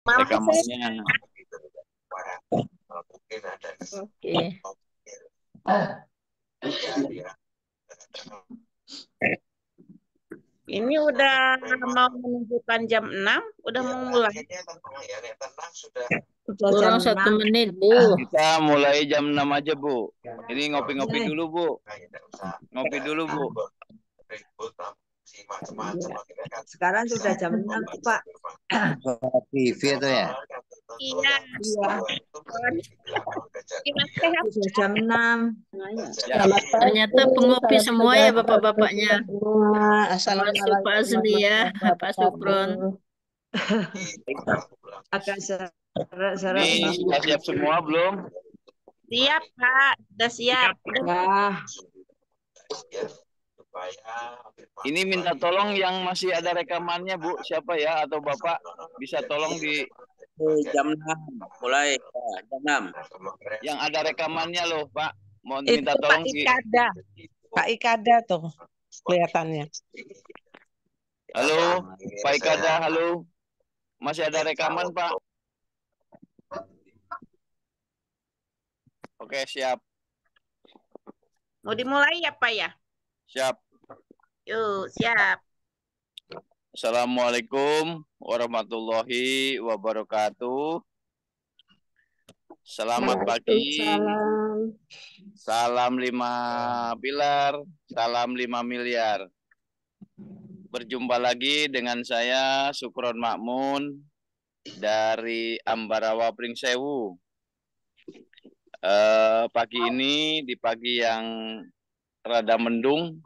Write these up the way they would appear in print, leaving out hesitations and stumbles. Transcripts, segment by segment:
rekamannya. Oke. Ini udah mau menunjukkan jam 6, udah mau mulai. Kurang 1 menit, Bu. Kita mulai jam 6 aja, Bu. Ini ngopi-ngopi dulu, Bu. Ngopi dulu, Bu. Sekarang sudah jam 6, Pak. TV itu ya? Iya. Sudah jam 6. Ternyata pengopi semua ya Bapak-bapaknya. Termasuk Pak Azmi ya, Pak Supron. Agak seret-seret. Ini sudah siap semua belum? Siap, Pak. Sudah siap. Wah. Ini minta tolong yang masih ada rekamannya, Bu. Siapa ya? Atau Bapak bisa tolong di Jam 6 mulai ya, jam 6. yang ada rekamannya loh, Pak. Mau Itu minta Pak tolong Ikada. Pak Ikada tuh kelihatannya. Halo, Pak Ikada, halo. Masih ada rekaman, Pak? Oke, siap. Mau dimulai ya, Pak ya? Siap. Yuk, siap. Assalamualaikum warahmatullahi wabarakatuh. Selamat pagi. Salam 5 pilar, salam 5 miliar. Berjumpa lagi dengan saya Sukron Makmun dari Ambarawa Pringsewu. Pagi ini di pagi yang rada mendung,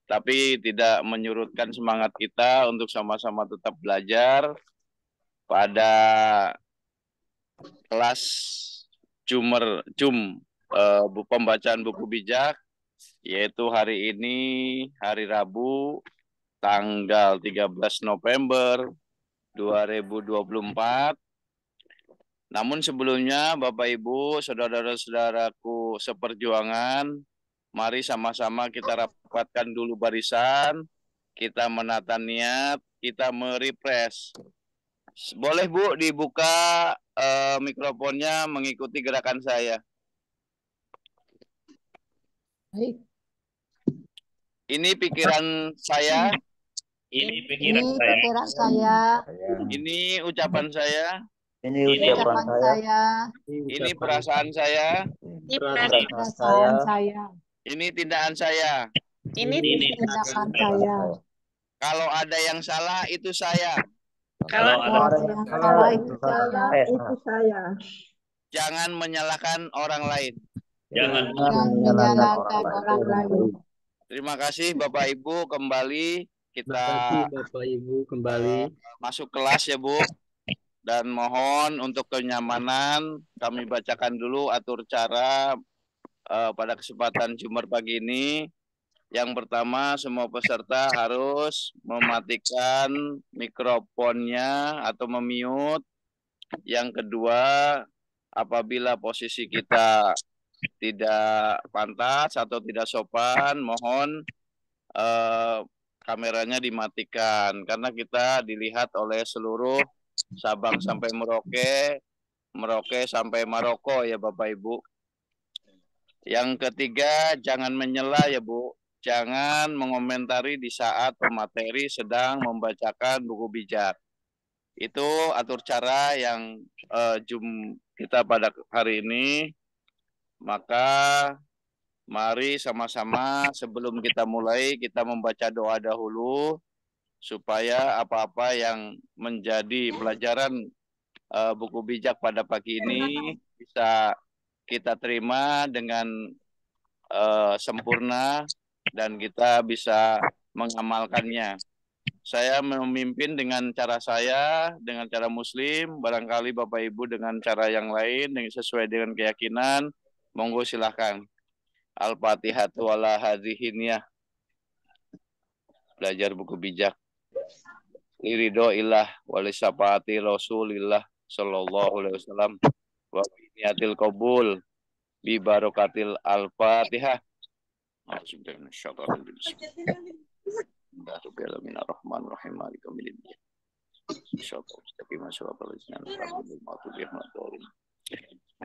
tapi tidak menyurutkan semangat kita untuk sama-sama tetap belajar pada kelas pembacaan buku bijak, yaitu hari ini hari Rabu tanggal 13 November 2024. Namun sebelumnya Bapak Ibu, saudara-saudaraku seperjuangan, mari sama-sama kita rapatkan dulu barisan, kita menata niat, kita merefresh. Boleh Bu dibuka mikrofonnya mengikuti gerakan saya. Baik. Ini pikiran saya. Ini pikiran saya. Ini ucapan saya. Ini ucapan saya. Ini perasaan saya. Perasaan saya. Ini tindakan saya. Ini tindakan saya. Kalau ada yang salah itu saya. Kalau ada yang salah itu saya. Jangan menyalahkan orang lain. Jangan menyalahkan orang lain. Terima kasih Bapak Ibu, kembali kita masuk kelas ya Bu. Dan mohon untuk kenyamanan kami bacakan dulu atur cara pada kesempatan Jumat pagi ini. Yang pertama, semua peserta harus mematikan mikrofonnya atau memute. Yang kedua, apabila posisi kita tidak pantas atau tidak sopan, mohon kameranya dimatikan karena kita dilihat oleh seluruh Sabang sampai Merauke, Merauke sampai Maroko ya Bapak Ibu. Yang ketiga, jangan menyela ya Bu. Jangan mengomentari di saat pemateri sedang membacakan buku bijak. Itu atur cara yang kita pada hari ini. Maka mari sama-sama sebelum kita mulai kita membaca doa dahulu supaya apa-apa yang menjadi pelajaran buku bijak pada pagi ini bisa kita terima dengan sempurna dan kita bisa mengamalkannya. Saya memimpin dengan cara saya, dengan cara Muslim, barangkali Bapak Ibu dengan cara yang lain, sesuai dengan keyakinan. Monggo silahkan. Al-Fatihatu ala hadhihiniyah. Belajar buku bijak. Irido ilah walisapaati Rasulillah sallallahu alaihi wasallam wa biniatil qabul bi barokatil Al-Fatihah. Bismillahirrahmanirrahim.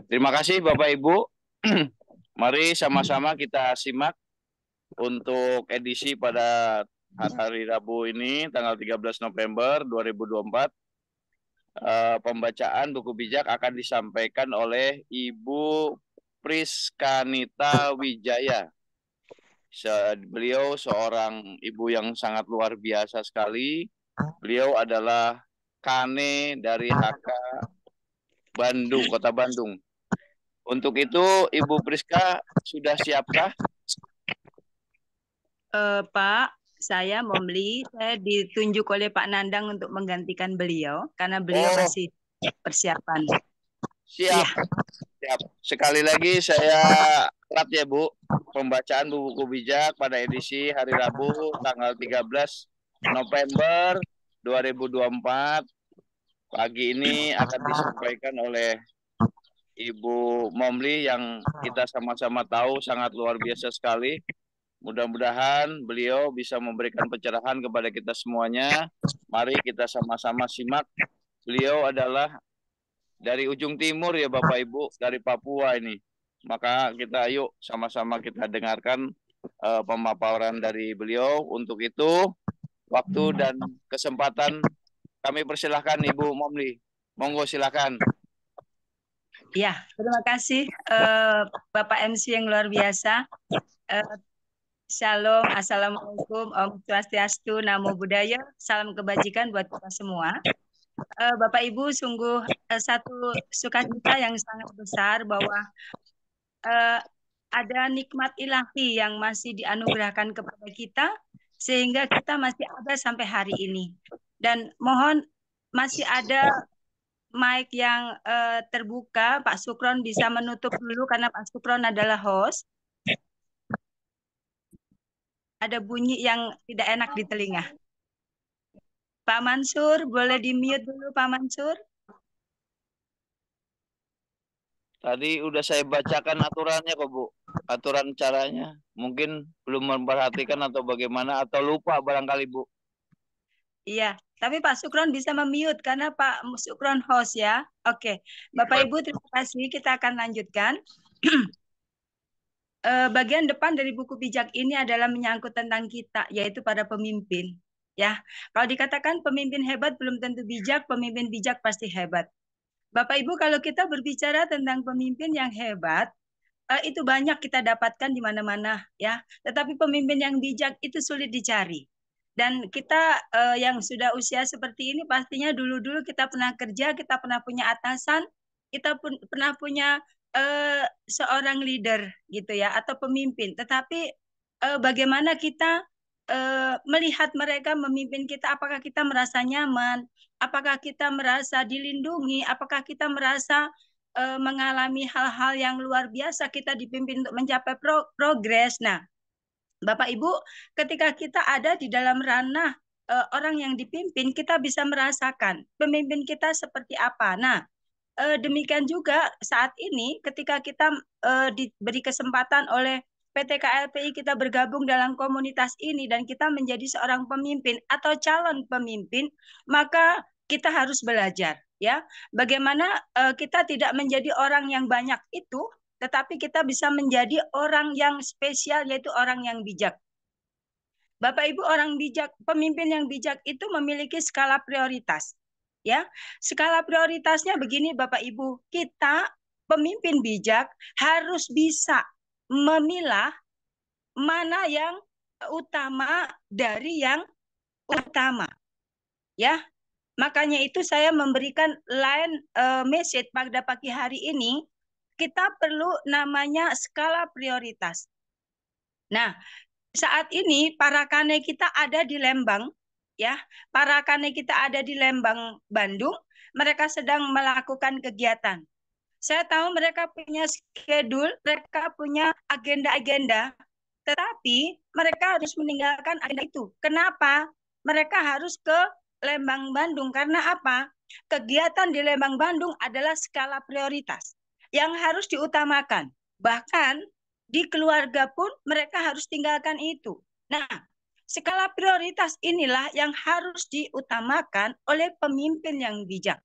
Terima kasih Bapak Ibu. Mari sama-sama kita simak untuk edisi pada hari Rabu ini tanggal 13 November 2024. Pembacaan buku bijak akan disampaikan oleh Ibu Priskanita Wijaya. Beliau seorang ibu yang sangat luar biasa sekali. Beliau adalah Kane dari HK Bandung, Kota Bandung. Untuk itu, Ibu Priska sudah siapkah? Pak, saya ditunjuk oleh Pak Nandang untuk menggantikan beliau karena beliau masih persiapan. Siap. Ya. Siap. Sekali lagi saya rat ya Bu, pembacaan buku bijak pada edisi hari Rabu tanggal 13 November 2024 pagi ini akan disampaikan oleh Ibu Momli yang kita sama-sama tahu sangat luar biasa sekali. Mudah-mudahan beliau bisa memberikan pencerahan kepada kita semuanya. Mari kita sama-sama simak. Beliau adalah dari ujung timur ya Bapak Ibu, dari Papua ini. Maka kita yuk sama-sama kita dengarkan pemaparan dari beliau. Untuk itu, waktu dan kesempatan kami persilahkan Ibu Momli. Monggo silakan. Ya, terima kasih Bapak MC yang luar biasa. Shalom, Assalamualaikum, Om Swastiastu, Namo Buddhaya, salam kebajikan buat kita semua. Bapak Ibu, sungguh satu sukacita yang sangat besar bahwa ada nikmat ilahi yang masih dianugerahkan kepada kita, sehingga kita masih ada sampai hari ini. Dan mohon masih ada mic yang terbuka, Pak Sukron bisa menutup dulu karena Pak Sukron adalah host. Ada bunyi yang tidak enak di telinga. Pak Mansur, boleh di-mute dulu Pak Mansur? Tadi udah saya bacakan aturannya kok Bu. Aturan caranya. Mungkin belum memperhatikan atau bagaimana, atau lupa barangkali Bu. Iya, tapi Pak Sukron bisa memute karena Pak Sukron host ya. Oke, Bapak Ibu terima kasih. Kita akan lanjutkan. Bagian depan dari buku bijak ini adalah menyangkut tentang kita, yaitu para pemimpin. Ya, kalau dikatakan pemimpin hebat belum tentu bijak, pemimpin bijak pasti hebat. Bapak Ibu, kalau kita berbicara tentang pemimpin yang hebat, itu banyak kita dapatkan di mana-mana, ya. Tetapi pemimpin yang bijak itu sulit dicari. Dan kita yang sudah usia seperti ini pastinya dulu-dulu kita pernah kerja, kita pernah punya atasan, kita pun pernah punya seorang leader gitu ya, atau pemimpin. Tetapi bagaimana kita melihat mereka memimpin kita, apakah kita merasa nyaman, apakah kita merasa dilindungi, apakah kita merasa mengalami hal-hal yang luar biasa, kita dipimpin untuk mencapai progres. Nah, Bapak Ibu, ketika kita ada di dalam ranah orang yang dipimpin, kita bisa merasakan pemimpin kita seperti apa. Nah, demikian juga saat ini ketika kita diberi kesempatan oleh PT KLPI kita bergabung dalam komunitas ini dan kita menjadi seorang pemimpin atau calon pemimpin, maka kita harus belajar ya. Bagaimana kita tidak menjadi orang yang banyak itu, tetapi kita bisa menjadi orang yang spesial, yaitu orang yang bijak. Bapak Ibu, orang bijak, pemimpin yang bijak itu memiliki skala prioritas. Ya, skala prioritasnya begini Bapak Ibu, kita pemimpin bijak harus bisa memilah mana yang utama dari yang utama. Ya, makanya itu saya memberikan line message pada pagi hari ini. Kita perlu namanya skala prioritas. Nah, saat ini para kane kita ada di Lembang, ya. Para kane kita ada di Lembang, Bandung. Mereka sedang melakukan kegiatan. Saya tahu mereka punya schedule, mereka punya agenda-agenda, tetapi mereka harus meninggalkan agenda itu. Kenapa? Mereka harus ke Lembang, Bandung. Karena apa? Kegiatan di Lembang, Bandung adalah skala prioritas yang harus diutamakan. Bahkan di keluarga pun mereka harus tinggalkan itu. Nah, skala prioritas inilah yang harus diutamakan oleh pemimpin yang bijak.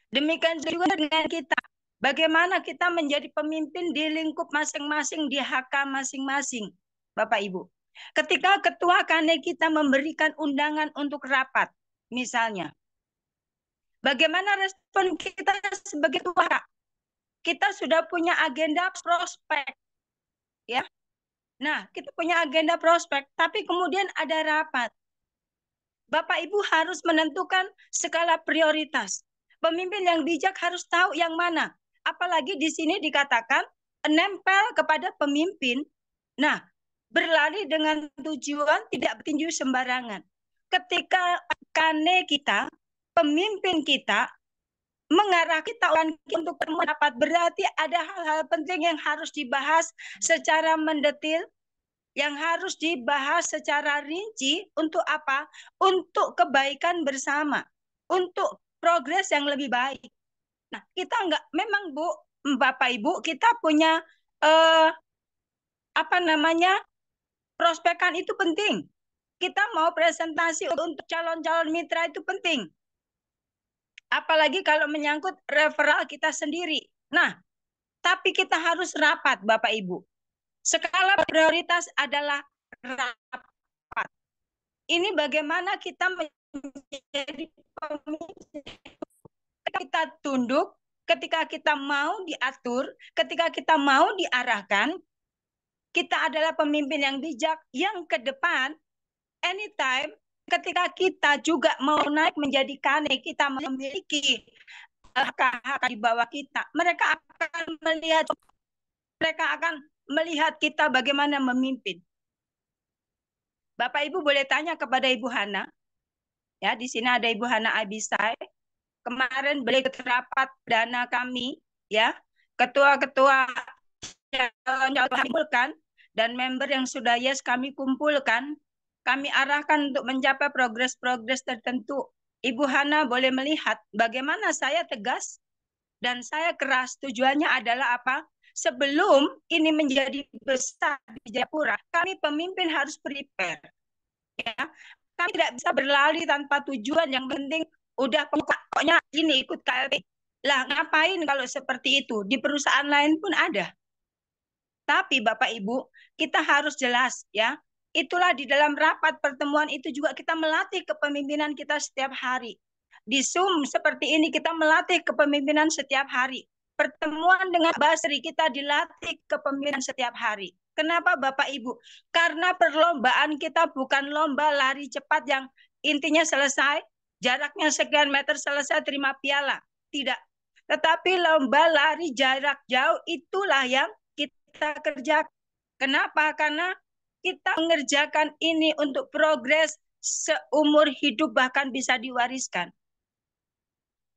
Demikian juga dengan kita. Bagaimana kita menjadi pemimpin di lingkup masing-masing, di HK masing-masing, Bapak Ibu. Ketika ketua KANE kita memberikan undangan untuk rapat, misalnya, bagaimana respon kita sebagai ketua? Kita sudah punya agenda prospek, ya. Nah, kita punya agenda prospek, tapi kemudian ada rapat. Bapak Ibu harus menentukan skala prioritas. Pemimpin yang bijak harus tahu yang mana. Apalagi di sini dikatakan nempel kepada pemimpin. Nah, berlari dengan tujuan tidak bertinju sembarangan. Ketika KANE kita, pemimpin kita, mengarah kita untuk rapat, berarti ada hal-hal penting yang harus dibahas secara mendetil, yang harus dibahas secara rinci. Untuk apa? Untuk kebaikan bersama, untuk progres yang lebih baik. Nah, kita enggak, memang Bu, Bapak Ibu, kita punya prospekan itu penting. Kita mau presentasi untuk calon-calon mitra itu penting. Apalagi kalau menyangkut referral kita sendiri. Nah, tapi kita harus rapat, Bapak Ibu. Skala prioritas adalah rapat. Ini bagaimana kita menjadi pemimpin. Kita tunduk, ketika kita mau diatur, ketika kita mau diarahkan, kita adalah pemimpin yang bijak yang ke depan, anytime, ketika kita juga mau naik menjadi KANE, kita memiliki hak-hak di bawah kita, mereka akan melihat kita bagaimana memimpin. Bapak Ibu boleh tanya kepada Ibu Hana. Ya, di sini ada Ibu Hana Abisai. Kemarin beliau ikut rapat dana kami, ya, ketua-ketua calon-calon kumpulkan dan member yang sudah yes kami kumpulkan, kami arahkan untuk mencapai progres-progres tertentu. Ibu Hana boleh melihat bagaimana saya tegas dan saya keras. Tujuannya adalah apa? Sebelum ini menjadi besar di Jayapura, kami pemimpin harus prepare. Ya, kami tidak bisa berlari tanpa tujuan. Yang penting udah pokoknya ini ikut KLP. Lah ngapain kalau seperti itu? Di perusahaan lain pun ada. Tapi Bapak Ibu, kita harus jelas ya. Itulah di dalam rapat pertemuan itu juga kita melatih kepemimpinan kita setiap hari. Di Zoom seperti ini kita melatih kepemimpinan setiap hari. Pertemuan dengan Basri kita dilatih kepemimpinan setiap hari. Kenapa Bapak Ibu? Karena perlombaan kita bukan lomba lari cepat yang intinya selesai, jaraknya sekian meter selesai terima piala. Tidak. Tetapi lomba lari jarak jauh itulah yang kita kerjakan. Kenapa? Karena kita mengerjakan ini untuk progres seumur hidup, bahkan bisa diwariskan.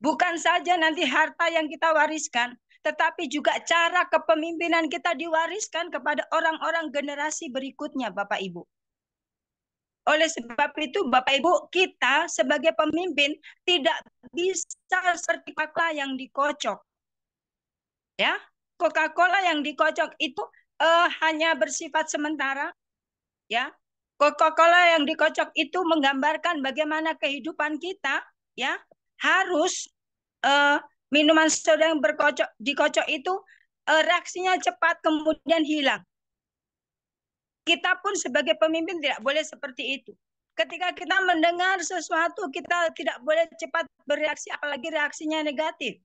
Bukan saja nanti harta yang kita wariskan, tetapi juga cara kepemimpinan kita diwariskan kepada orang-orang generasi berikutnya, Bapak Ibu. Oleh sebab itu, Bapak Ibu, kita sebagai pemimpin tidak bisa seperti Coca-Cola yang dikocok. Ya, Coca-Cola yang dikocok itu hanya bersifat sementara. Ya, Coca-Cola yang dikocok itu menggambarkan bagaimana kehidupan kita, ya, harus minuman soda yang dikocok itu reaksinya cepat kemudian hilang. Kita pun sebagai pemimpin tidak boleh seperti itu. Ketika kita mendengar sesuatu, kita tidak boleh cepat bereaksi, apalagi reaksinya negatif.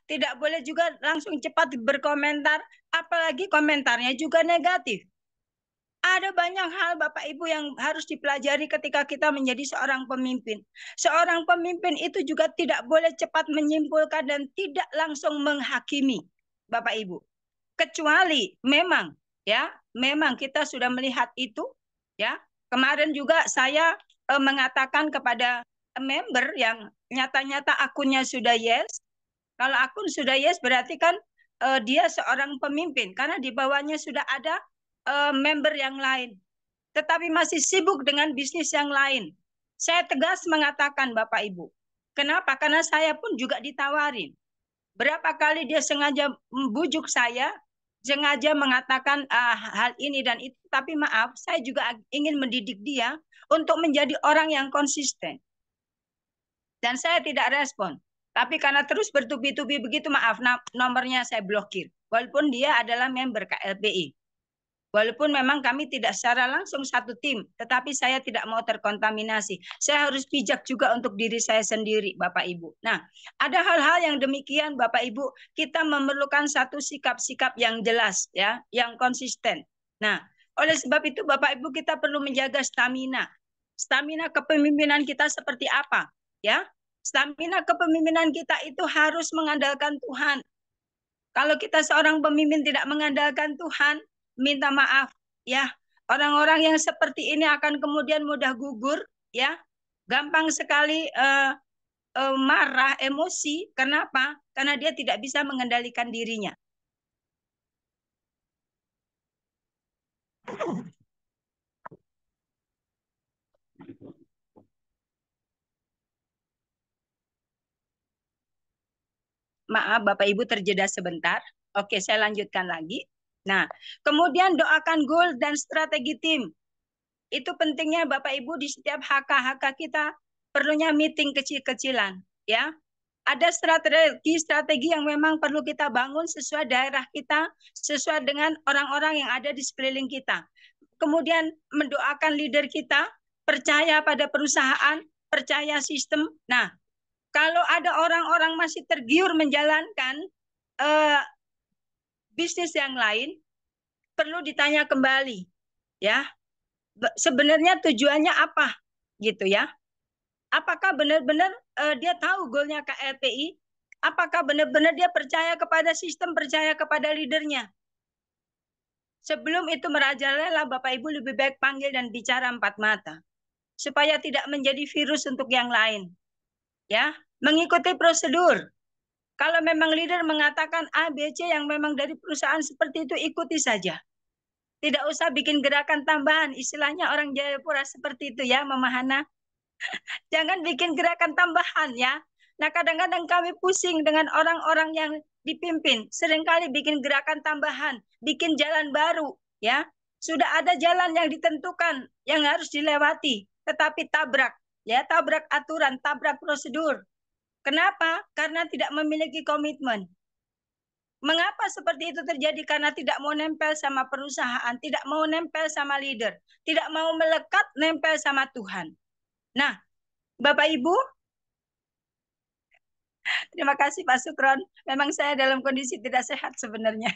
Tidak boleh juga langsung cepat berkomentar, apalagi komentarnya juga negatif. Ada banyak hal Bapak Ibu yang harus dipelajari ketika kita menjadi seorang pemimpin. Seorang pemimpin itu juga tidak boleh cepat menyimpulkan dan tidak langsung menghakimi, Bapak Ibu. Kecuali memang, ya, memang kita sudah melihat itu, ya. Kemarin juga saya mengatakan kepada member yang nyata-nyata akunnya sudah yes. Kalau akun sudah yes berarti kan dia seorang pemimpin karena di bawahnya sudah ada member yang lain, tetapi masih sibuk dengan bisnis yang lain. Saya tegas mengatakan Bapak Ibu. Kenapa? Karena saya pun juga ditawarin. Berapa kali dia sengaja membujuk saya sengaja mengatakan hal ini dan itu, tapi maaf, saya juga ingin mendidik dia untuk menjadi orang yang konsisten. Dan saya tidak respon. Tapi karena terus bertubi-tubi begitu, maaf, nomornya saya blokir. Walaupun dia adalah member KLPI. Walaupun memang kami tidak secara langsung satu tim, tetapi saya tidak mau terkontaminasi. Saya harus bijak juga untuk diri saya sendiri, Bapak Ibu. Nah, ada hal-hal yang demikian, Bapak Ibu, kita memerlukan satu sikap-sikap yang jelas, ya, yang konsisten. Nah, oleh sebab itu, Bapak Ibu, kita perlu menjaga stamina. Stamina kepemimpinan kita seperti apa, ya? Stamina kepemimpinan kita itu harus mengandalkan Tuhan. Kalau kita seorang pemimpin tidak mengandalkan Tuhan, minta maaf, ya, orang-orang yang seperti ini akan kemudian mudah gugur, ya, gampang sekali marah, emosi. Kenapa? Karena dia tidak bisa mengendalikan dirinya. Maaf, Bapak Ibu terjeda sebentar. Oke, saya lanjutkan lagi. Nah, kemudian doakan goal dan strategi tim. Itu pentingnya Bapak Ibu di setiap HK-HK kita perlunya meeting kecil-kecilan, ya. Ada strategi yang memang perlu kita bangun sesuai daerah kita, sesuai dengan orang-orang yang ada di sekeliling kita. Kemudian mendoakan leader kita, percaya pada perusahaan, percaya sistem. Nah, kalau ada orang-orang masih tergiur menjalankan bisnis yang lain, perlu ditanya kembali, ya. Sebenarnya tujuannya apa, gitu ya? Apakah benar-benar dia tahu goalnya KLPI? Apakah benar-benar dia percaya kepada sistem, percaya kepada leadernya? Sebelum itu merajalela, Bapak Ibu lebih baik panggil dan bicara empat mata, supaya tidak menjadi virus untuk yang lain. Ya, mengikuti prosedur. Kalau memang leader mengatakan A, B, C yang memang dari perusahaan seperti itu, ikuti saja. Tidak usah bikin gerakan tambahan. Istilahnya orang Jayapura seperti itu ya, Mama Hana. Jangan bikin gerakan tambahan ya. Nah, kadang-kadang kami pusing dengan orang-orang yang dipimpin. Seringkali bikin gerakan tambahan, bikin jalan baru ya. Sudah ada jalan yang ditentukan yang harus dilewati, tetapi tabrak ya, tabrak aturan, tabrak prosedur. Kenapa? Karena tidak memiliki komitmen. Mengapa seperti itu terjadi? Karena tidak mau nempel sama perusahaan, tidak mau nempel sama leader, tidak mau melekat nempel sama Tuhan. Nah, Bapak Ibu, terima kasih Pak Sukron. Memang saya dalam kondisi tidak sehat sebenarnya.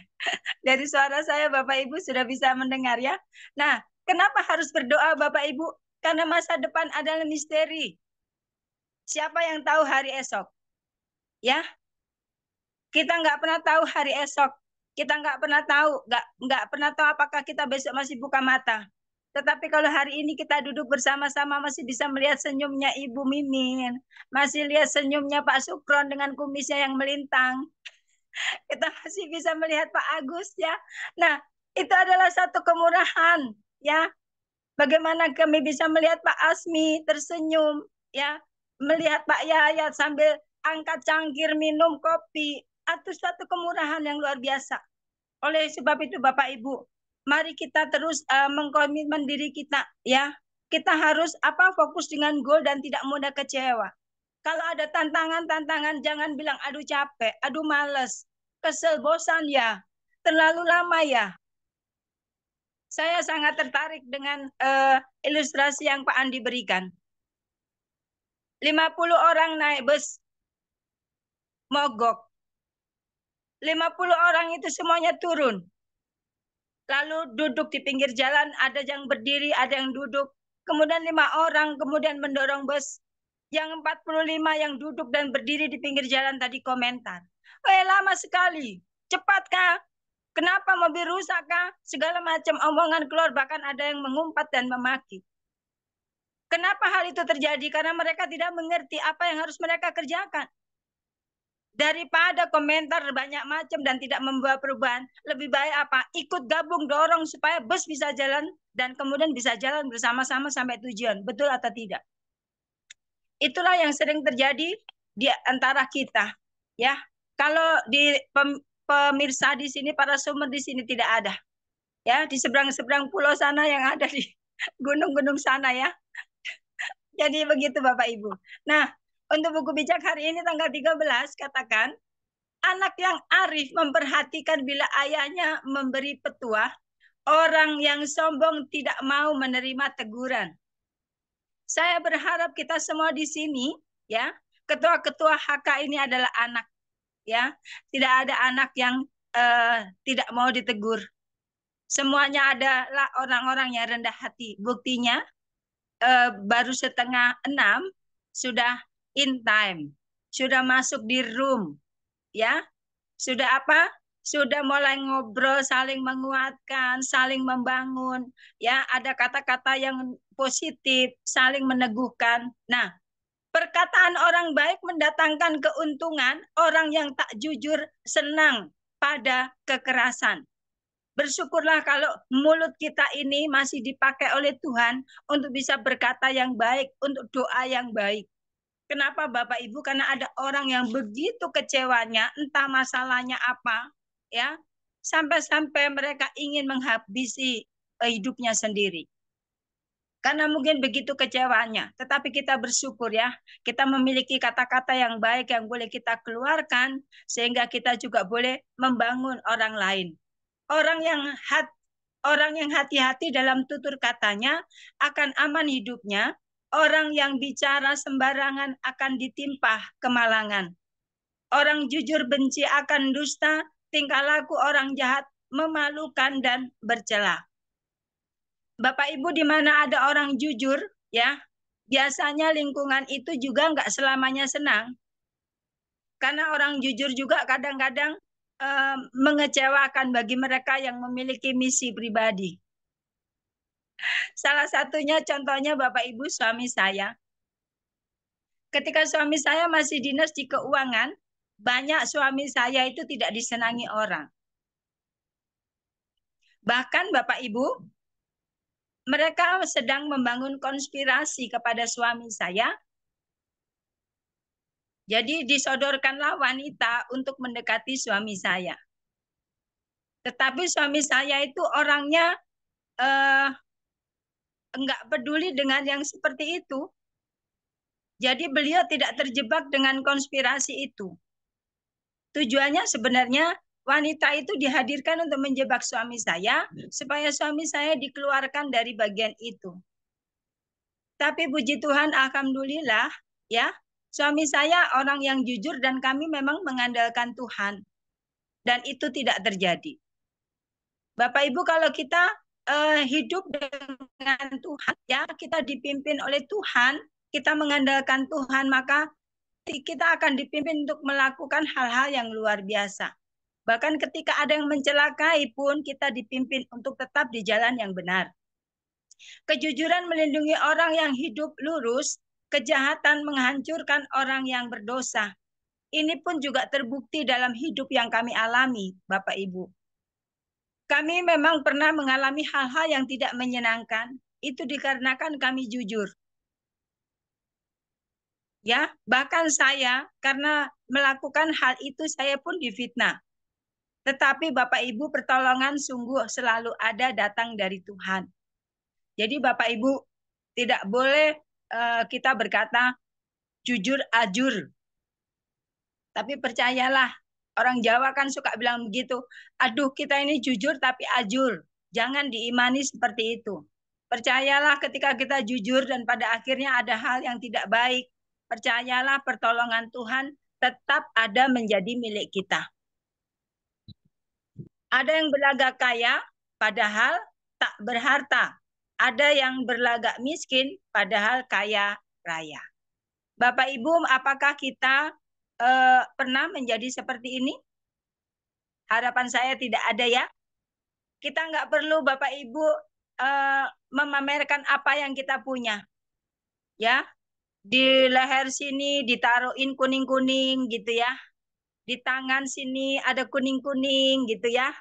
Dari suara saya Bapak Ibu sudah bisa mendengar ya. Nah, kenapa harus berdoa Bapak Ibu? Karena masa depan adalah misteri. Siapa yang tahu hari esok? Ya, kita nggak pernah tahu hari esok. Kita nggak pernah tahu, nggak pernah tahu apakah kita besok masih buka mata. Tetapi kalau hari ini kita duduk bersama-sama masih bisa melihat senyumnya Ibu Mimin, masih lihat senyumnya Pak Sukron dengan kumisnya yang melintang. Kita masih bisa melihat Pak Agus ya. Nah, itu adalah satu kemurahan ya. Bagaimana kami bisa melihat Pak Asmi tersenyum ya, melihat Pak Yayat sambil angkat cangkir minum kopi, itu suatu kemurahan yang luar biasa. Oleh sebab itu Bapak Ibu, mari kita terus mengkomitmen diri kita ya. Kita harus fokus dengan goal dan tidak mudah kecewa. Kalau ada tantangan-tantangan jangan bilang aduh capek, aduh males, kesel, bosan ya, terlalu lama ya. Saya sangat tertarik dengan ilustrasi yang Pak Andi berikan. 50 orang naik bus mogok. 50 orang itu semuanya turun. Lalu duduk di pinggir jalan, ada yang berdiri, ada yang duduk. Kemudian 5 orang kemudian mendorong bus. Yang 45 yang duduk dan berdiri di pinggir jalan tadi komentar. Lama sekali. Cepatkah? Kenapa mobil rusak kah? Segala macam omongan keluar, bahkan ada yang mengumpat dan memaki. Kenapa hal itu terjadi? Karena mereka tidak mengerti apa yang harus mereka kerjakan. Daripada komentar banyak macam dan tidak membawa perubahan, lebih baik ikut gabung, dorong supaya bus bisa jalan dan kemudian bisa jalan bersama-sama sampai tujuan. Betul atau tidak? Itulah yang sering terjadi di antara kita. Ya, kalau di pemirsa di sini, para sumber di sini tidak ada. Ya, di seberang-seberang pulau sana yang ada di gunung-gunung sana ya. Jadi begitu Bapak Ibu. Nah, untuk buku bijak hari ini tanggal 13 katakan, anak yang arif memperhatikan bila ayahnya memberi petuah, orang yang sombong tidak mau menerima teguran. Saya berharap kita semua di sini, ya, ketua-ketua HK ini adalah anak, ya. Tidak ada anak yang tidak mau ditegur. Semuanya adalah orang-orang yang rendah hati. Buktinya baru setengah 6 sudah in time, sudah masuk di room, ya. Sudah apa? Sudah mulai ngobrol, saling menguatkan, saling membangun, ya. Ada kata-kata yang positif, saling meneguhkan. Nah, perkataan orang baik mendatangkan keuntungan, orang yang tak jujur senang pada kekerasan. Bersyukurlah kalau mulut kita ini masih dipakai oleh Tuhan untuk bisa berkata yang baik, untuk doa yang baik. Kenapa Bapak Ibu? Karena ada orang yang begitu kecewanya, entah masalahnya apa, ya, sampai-sampai mereka ingin menghabisi hidupnya sendiri. Karena mungkin begitu kecewanya. Tetapi kita bersyukur ya, kita memiliki kata-kata yang baik yang boleh kita keluarkan, sehingga kita juga boleh membangun orang lain. Orang yang hati-hati dalam tutur katanya akan aman hidupnya. Orang yang bicara sembarangan akan ditimpa kemalangan. Orang jujur benci akan dusta, tingkah laku orang jahat memalukan dan bercela. Bapak Ibu, di mana ada orang jujur, ya, biasanya lingkungan itu juga nggak selamanya senang. Karena orang jujur juga kadang-kadang mengecewakan bagi mereka yang memiliki misi pribadi. Salah satunya contohnya Bapak Ibu suami saya. Ketika suami saya masih dinas di keuangan, banyak suami saya itu tidak disenangi orang. Bahkan Bapak Ibu, mereka sedang membangun konspirasi kepada suami saya. Jadi disodorkanlah wanita untuk mendekati suami saya. Tetapi suami saya itu orangnya enggak peduli dengan yang seperti itu. Jadi beliau tidak terjebak dengan konspirasi itu. Tujuannya sebenarnya wanita itu dihadirkan untuk menjebak suami saya, supaya suami saya dikeluarkan dari bagian itu. Tapi puji Tuhan, alhamdulillah, ya, suami saya orang yang jujur dan kami memang mengandalkan Tuhan. Dan itu tidak terjadi. Bapak Ibu, kalau kita hidup dengan Tuhan, ya, kita dipimpin oleh Tuhan, kita mengandalkan Tuhan, maka kita akan dipimpin untuk melakukan hal-hal yang luar biasa. Bahkan ketika ada yang mencelakai pun kita dipimpin untuk tetap di jalan yang benar. Kejujuran melindungi orang yang hidup lurus, kejahatan menghancurkan orang yang berdosa. Ini pun juga terbukti dalam hidup yang kami alami, Bapak Ibu. Kami memang pernah mengalami hal-hal yang tidak menyenangkan, itu dikarenakan kami jujur. Ya, bahkan saya karena melakukan hal itu saya pun difitnah. Tetapi Bapak Ibu, pertolongan sungguh selalu ada datang dari Tuhan. Jadi Bapak Ibu, tidak boleh kita berkata jujur ajur. Tapi percayalah, orang Jawa kan suka bilang begitu. Aduh, kita ini jujur tapi ajur. Jangan diimani seperti itu. Percayalah ketika kita jujur dan pada akhirnya ada hal yang tidak baik. Percayalah pertolongan Tuhan tetap ada menjadi milik kita. Ada yang berlagak kaya padahal tak berharta. Ada yang berlagak miskin padahal kaya raya. Bapak Ibu, apakah kita pernah menjadi seperti ini? Harapan saya tidak ada ya. Kita nggak perlu Bapak Ibu memamerkan apa yang kita punya. Ya, di leher sini ditaruhin kuning-kuning gitu ya. Di tangan sini ada kuning-kuning gitu ya.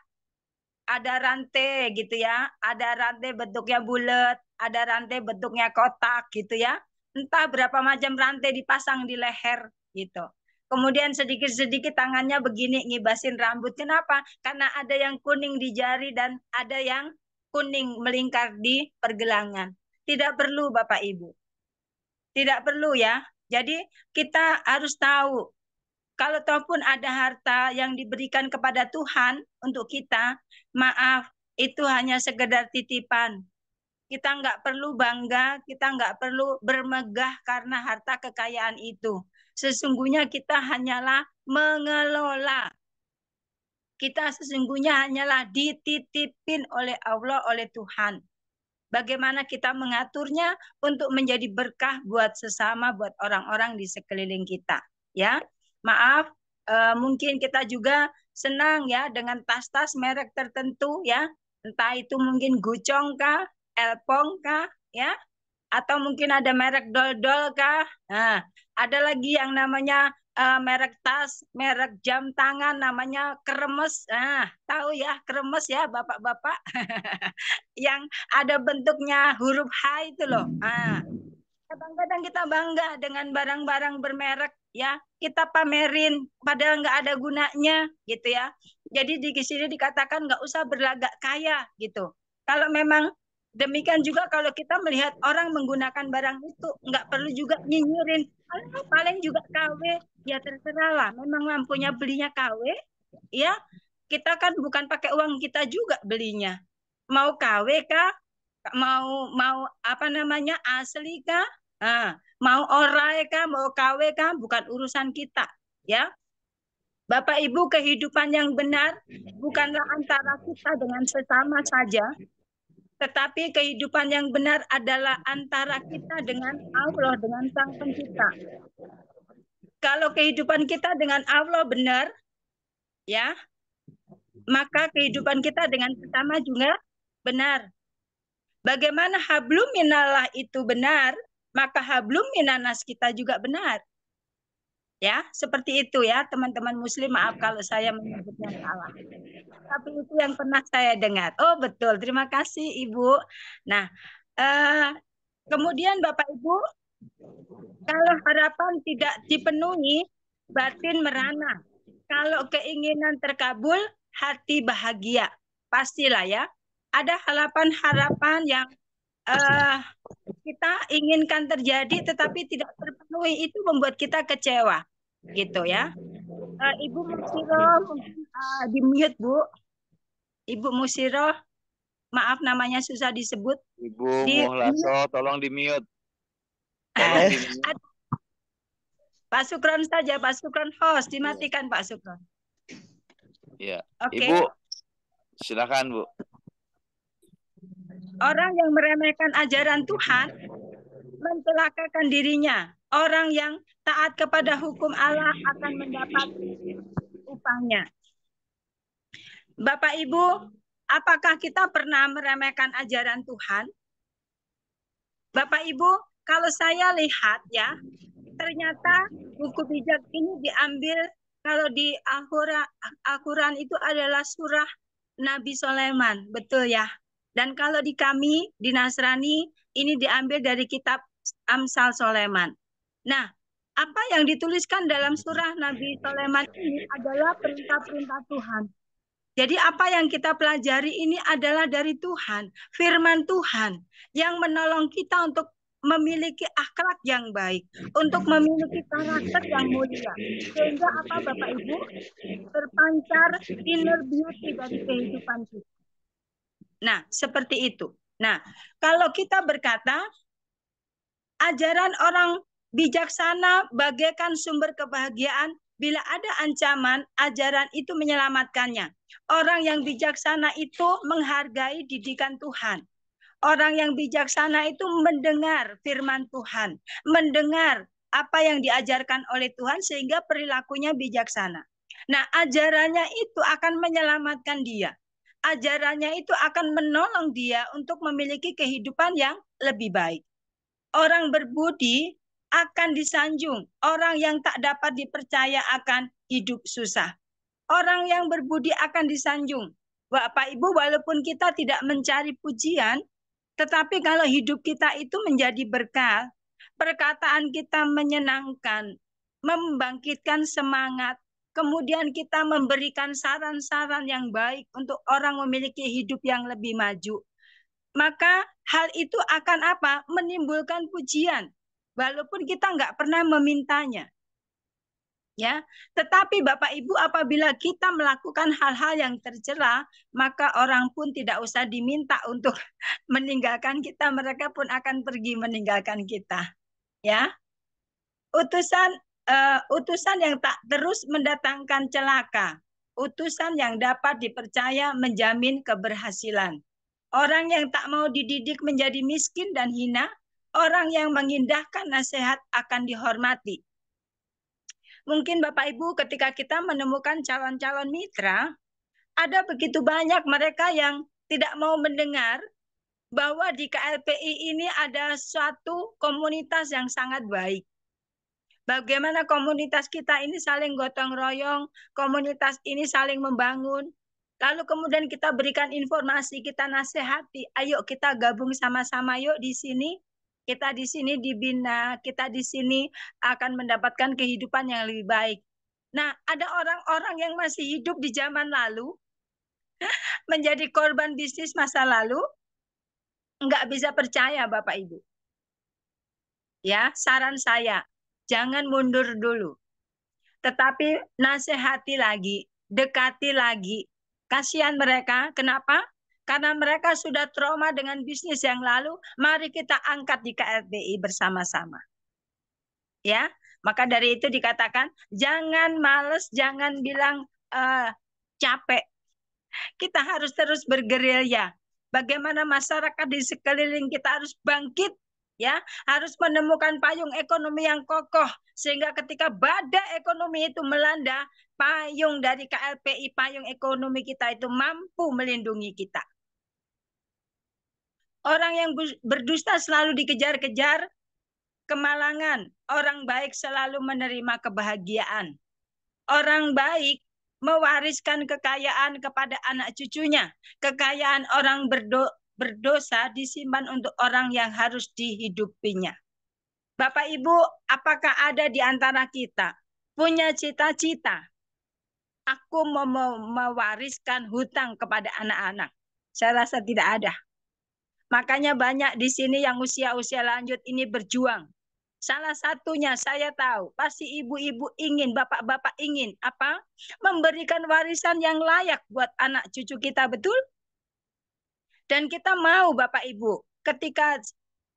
Ada rantai gitu ya. Ada rantai bentuknya bulat, ada rantai bentuknya kotak gitu ya. Entah berapa macam rantai dipasang di leher gitu. Kemudian sedikit-sedikit tangannya begini ngibasin rambut. Kenapa? Karena ada yang kuning di jari dan ada yang kuning melingkar di pergelangan. Tidak perlu Bapak Ibu. Tidak perlu ya. Jadi kita harus tahu. Kalau ataupun ada harta yang diberikan kepada Tuhan untuk kita, maaf, itu hanya sekedar titipan. Kita nggak perlu bangga, kita nggak perlu bermegah karena harta kekayaan itu. Sesungguhnya kita hanyalah mengelola. Kita sesungguhnya hanyalah dititipin oleh Allah, oleh Tuhan. Bagaimana kita mengaturnya untuk menjadi berkah buat sesama, buat orang-orang di sekeliling kita. Ya, maaf, mungkin kita juga senang ya dengan tas-tas merek tertentu ya. Entah itu mungkin Gucong kah, Elpong kah, ya, atau mungkin ada merek dol-dol kah. Nah, ada lagi yang namanya merek tas, merek jam tangan namanya Kremes. Nah, tahu ya Kremes ya Bapak-bapak. Yang ada bentuknya huruf H itu loh. Nah, kadang-kadang kita bangga dengan barang-barang bermerek ya, kita pamerin padahal nggak ada gunanya gitu ya. Jadi di sini dikatakan nggak usah berlagak kaya gitu. Kalau memang demikian juga kalau kita melihat orang menggunakan barang itu, nggak perlu juga nyinyirin. Paling juga KW, ya terserah lah. Memang mampunya belinya KW, ya kita kan bukan pakai uang kita juga belinya. Mau KW kah? Mau apa namanya asli kah? Nah, mau orai kah? Mau KW kah? Bukan urusan kita, ya. Bapak Ibu, kehidupan yang benar bukanlah antara kita dengan sesama saja, tetapi kehidupan yang benar adalah antara kita dengan Allah, dengan Sang Pencipta. Kalau kehidupan kita dengan Allah benar, ya, maka kehidupan kita dengan sesama juga benar. Bagaimana hablum minallah itu benar, maka hablum minanas kita juga benar. Ya, seperti itu ya, teman-teman muslim, maaf kalau saya menyebutnya salah. Tapi itu yang pernah saya dengar. Oh, betul. Terima kasih, Ibu. Nah, kemudian Bapak Ibu, kalau harapan tidak dipenuhi, batin merana. Kalau keinginan terkabul, hati bahagia. Pastilah ya. Ada harapan-harapan yang kita inginkan terjadi tetapi tidak terpenuhi, itu membuat kita kecewa gitu ya. Ibu Musiro mungkin di mute Bu. Ibu Musiro, maaf namanya susah disebut. Ibu Muhlaso, tolong di mute. Pak Sukron saja, Pak Sukron host, dimatikan Pak Sukron. Ya. Okay. Ibu, silakan Bu. Orang yang meremehkan ajaran Tuhan mencelakakan dirinya. Orang yang taat kepada hukum Allah akan mendapat upahnya. Bapak Ibu, apakah kita pernah meremehkan ajaran Tuhan? Bapak Ibu, kalau saya lihat ya, ternyata buku bijak ini diambil, kalau di Al-Quran itu adalah surah Nabi Sulaiman, betul ya? Dan kalau di kami, di Nasrani, ini diambil dari kitab Amsal Sulaiman. Nah, apa yang dituliskan dalam surah Nabi Sulaiman ini adalah perintah-perintah Tuhan. Jadi apa yang kita pelajari ini adalah dari Tuhan, firman Tuhan yang menolong kita untuk memiliki akhlak yang baik, untuk memiliki karakter yang mulia. Sehingga apa Bapak Ibu? Terpancar inner beauty dari kehidupan kita. Nah, seperti itu. Nah, kalau kita berkata, ajaran orang bijaksana bagaikan sumber kebahagiaan, bila ada ancaman, ajaran itu menyelamatkannya. Orang yang bijaksana itu menghargai didikan Tuhan. Orang yang bijaksana itu mendengar firman Tuhan, mendengar apa yang diajarkan oleh Tuhan sehingga perilakunya bijaksana. Nah, ajarannya itu akan menyelamatkan dia. Ajarannya itu akan menolong dia untuk memiliki kehidupan yang lebih baik. Orang berbudi akan disanjung. Orang yang tak dapat dipercaya akan hidup susah. Orang yang berbudi akan disanjung. Bapak Ibu, walaupun kita tidak mencari pujian, tetapi kalau hidup kita itu menjadi berkah, perkataan kita menyenangkan, membangkitkan semangat, kemudian kita memberikan saran-saran yang baik untuk orang memiliki hidup yang lebih maju, maka hal itu akan apa? Menimbulkan pujian, walaupun kita nggak pernah memintanya. Ya, tetapi Bapak Ibu, apabila kita melakukan hal-hal yang tercela, maka orang pun tidak usah diminta untuk meninggalkan kita, mereka pun akan pergi meninggalkan kita. Ya, utusan yang tak terus mendatangkan celaka, utusan yang dapat dipercaya menjamin keberhasilan. Orang yang tak mau dididik menjadi miskin dan hina, orang yang mengindahkan nasihat akan dihormati. Mungkin Bapak Ibu ketika kita menemukan calon-calon mitra, ada begitu banyak mereka yang tidak mau mendengar bahwa di KLPI ini ada suatu komunitas yang sangat baik. Bagaimana komunitas kita ini saling gotong royong, komunitas ini saling membangun. Lalu kemudian kita berikan informasi, kita nasihati, ayo kita gabung sama-sama yuk di sini. Kita di sini dibina, kita di sini akan mendapatkan kehidupan yang lebih baik. Nah, ada orang-orang yang masih hidup di zaman lalu, menjadi korban bisnis masa lalu, nggak bisa percaya Bapak Ibu. Ya, saran saya, jangan mundur dulu. Tetapi nasihati lagi, dekati lagi. Kasihan mereka, kenapa? Karena mereka sudah trauma dengan bisnis yang lalu, mari kita angkat di KLPI bersama-sama. Ya, maka dari itu dikatakan, jangan males, jangan bilang capek. Kita harus terus bergerilya. Bagaimana masyarakat di sekeliling kita harus bangkit, ya, harus menemukan payung ekonomi yang kokoh, sehingga ketika badai ekonomi itu melanda, payung dari KLPI, payung ekonomi kita itu mampu melindungi kita. Orang yang berdusta selalu dikejar-kejar kemalangan, orang baik selalu menerima kebahagiaan. Orang baik mewariskan kekayaan kepada anak cucunya. Kekayaan orang berdosa disimpan untuk orang yang harus dihidupinya. Bapak Ibu, apakah ada di antara kita punya cita-cita? Aku mau mewariskan hutang kepada anak-anak. Saya rasa tidak ada. Makanya banyak di sini yang usia-usia lanjut ini berjuang. Salah satunya saya tahu, pasti ibu-ibu ingin, bapak-bapak ingin apa? Memberikan warisan yang layak buat anak cucu kita, betul? Dan kita mau Bapak Ibu, ketika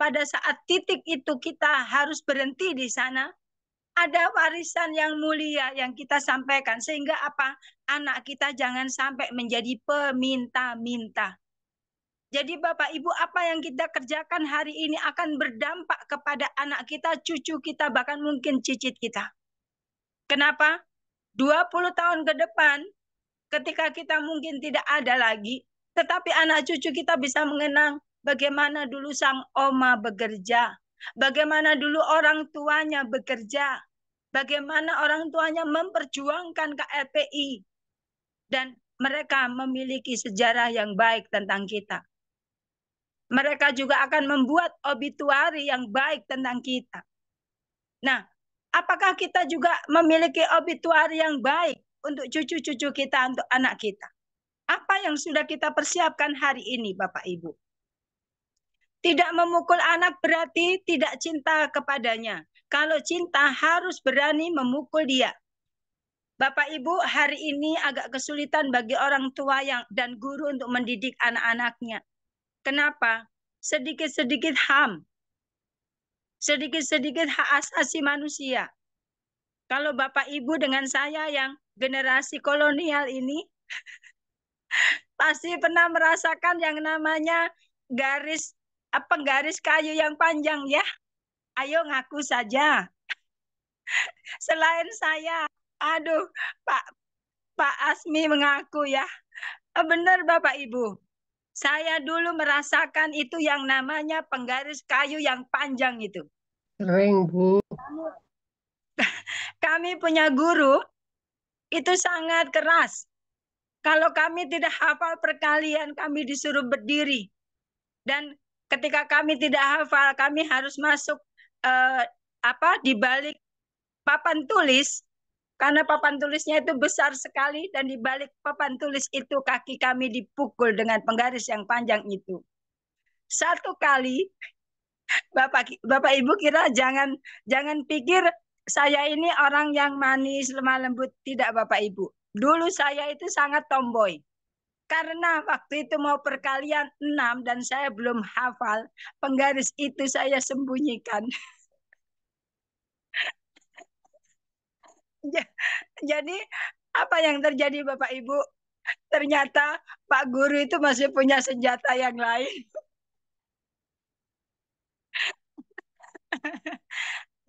pada saat titik itu kita harus berhenti di sana, ada warisan yang mulia yang kita sampaikan, sehingga apa? Anak kita jangan sampai menjadi peminta-minta. Jadi Bapak Ibu, apa yang kita kerjakan hari ini akan berdampak kepada anak kita, cucu kita, bahkan mungkin cicit kita. Kenapa? 20 tahun ke depan, ketika kita mungkin tidak ada lagi, tetapi anak cucu kita bisa mengenang bagaimana dulu sang oma bekerja, bagaimana dulu orang tuanya bekerja, bagaimana orang tuanya memperjuangkan KLPI, dan mereka memiliki sejarah yang baik tentang kita. Mereka juga akan membuat obituari yang baik tentang kita. Nah, apakah kita juga memiliki obituari yang baik untuk cucu-cucu kita, untuk anak kita? Apa yang sudah kita persiapkan hari ini, Bapak Ibu? Tidak memukul anak berarti tidak cinta kepadanya. Kalau cinta harus berani memukul dia. Bapak Ibu, hari ini agak kesulitan bagi orang tua dan guru untuk mendidik anak-anaknya. Kenapa? Sedikit-sedikit HAM. Sedikit-sedikit hak asasi manusia. Kalau Bapak Ibu dengan saya yang generasi kolonial ini, pasti pernah merasakan yang namanya garis kayu yang panjang, ya. Ayo ngaku saja. Selain saya, aduh, Pak Asmi mengaku, ya. Benar Bapak Ibu. Saya dulu merasakan itu yang namanya penggaris kayu yang panjang itu. Sering, Bu. Kami punya guru, itu sangat keras. Kalau kami tidak hafal perkalian, kami disuruh berdiri. Dan ketika kami tidak hafal, kami harus masuk di balik papan tulis, karena papan tulisnya itu besar sekali dan di balik papan tulis itu kaki kami dipukul dengan penggaris yang panjang itu. Satu kali, Bapak Ibu kira jangan pikir saya ini orang yang manis, lemah lembut. Tidak Bapak Ibu. Dulu saya itu sangat tomboy. Karena waktu itu mau perkalian 6 dan saya belum hafal, penggaris itu saya sembunyikan. Jadi apa yang terjadi Bapak Ibu? Ternyata Pak Guru itu masih punya senjata yang lain.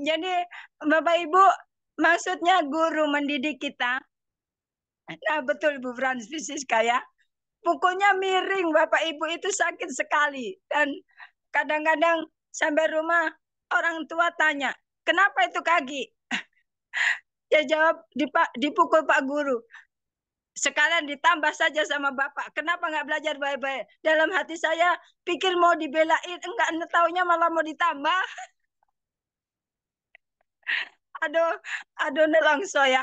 Jadi Bapak Ibu, maksudnya guru mendidik kita. Nah betul Bu Francisca ya. Pukulnya miring Bapak Ibu itu sakit sekali. Dan kadang-kadang sampai rumah orang tua tanya, kenapa itu kaki? Dia jawab, dipukul Pak Guru. Sekalian ditambah saja sama Bapak. Kenapa nggak belajar baik-baik? Dalam hati saya pikir mau dibelain, enggak taunya malah mau ditambah. Aduh nelongso ya.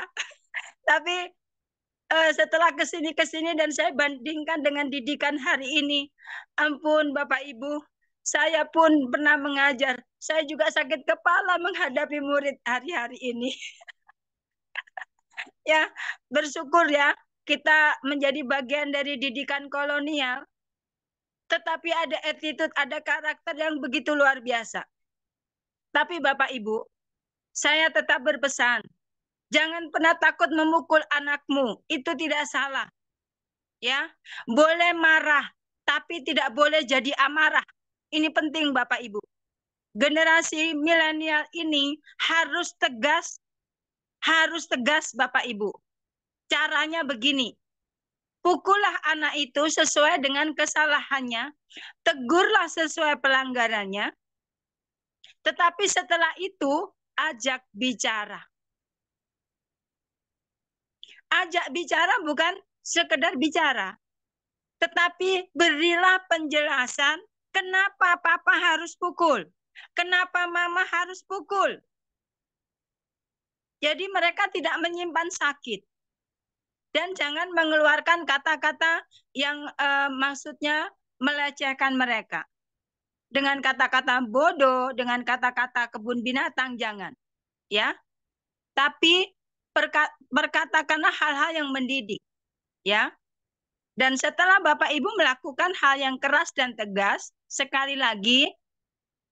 Tapi setelah kesini dan saya bandingkan dengan didikan hari ini, ampun Bapak Ibu, saya pun pernah mengajar. Saya juga sakit kepala menghadapi murid hari-hari ini. Ya, bersyukur ya kita menjadi bagian dari didikan kolonial. Tetapi ada attitude, ada karakter yang begitu luar biasa. Tapi Bapak Ibu, saya tetap berpesan, jangan pernah takut memukul anakmu, itu tidak salah. Ya, boleh marah, tapi tidak boleh jadi amarah. Ini penting Bapak Ibu. Generasi milenial ini harus tegas Bapak Ibu. Caranya begini, pukullah anak itu sesuai dengan kesalahannya, tegurlah sesuai pelanggarannya, tetapi setelah itu ajak bicara. Ajak bicara bukan sekedar bicara, tetapi berilah penjelasan kenapa papa harus pukul, kenapa mama harus pukul. Jadi mereka tidak menyimpan sakit. Dan jangan mengeluarkan kata-kata yang maksudnya melecehkan mereka. Dengan kata-kata bodoh, dengan kata-kata kebun binatang, jangan. Ya. Tapi berkatakanlah hal-hal yang mendidik. Ya. Dan setelah Bapak Ibu melakukan hal yang keras dan tegas, sekali lagi,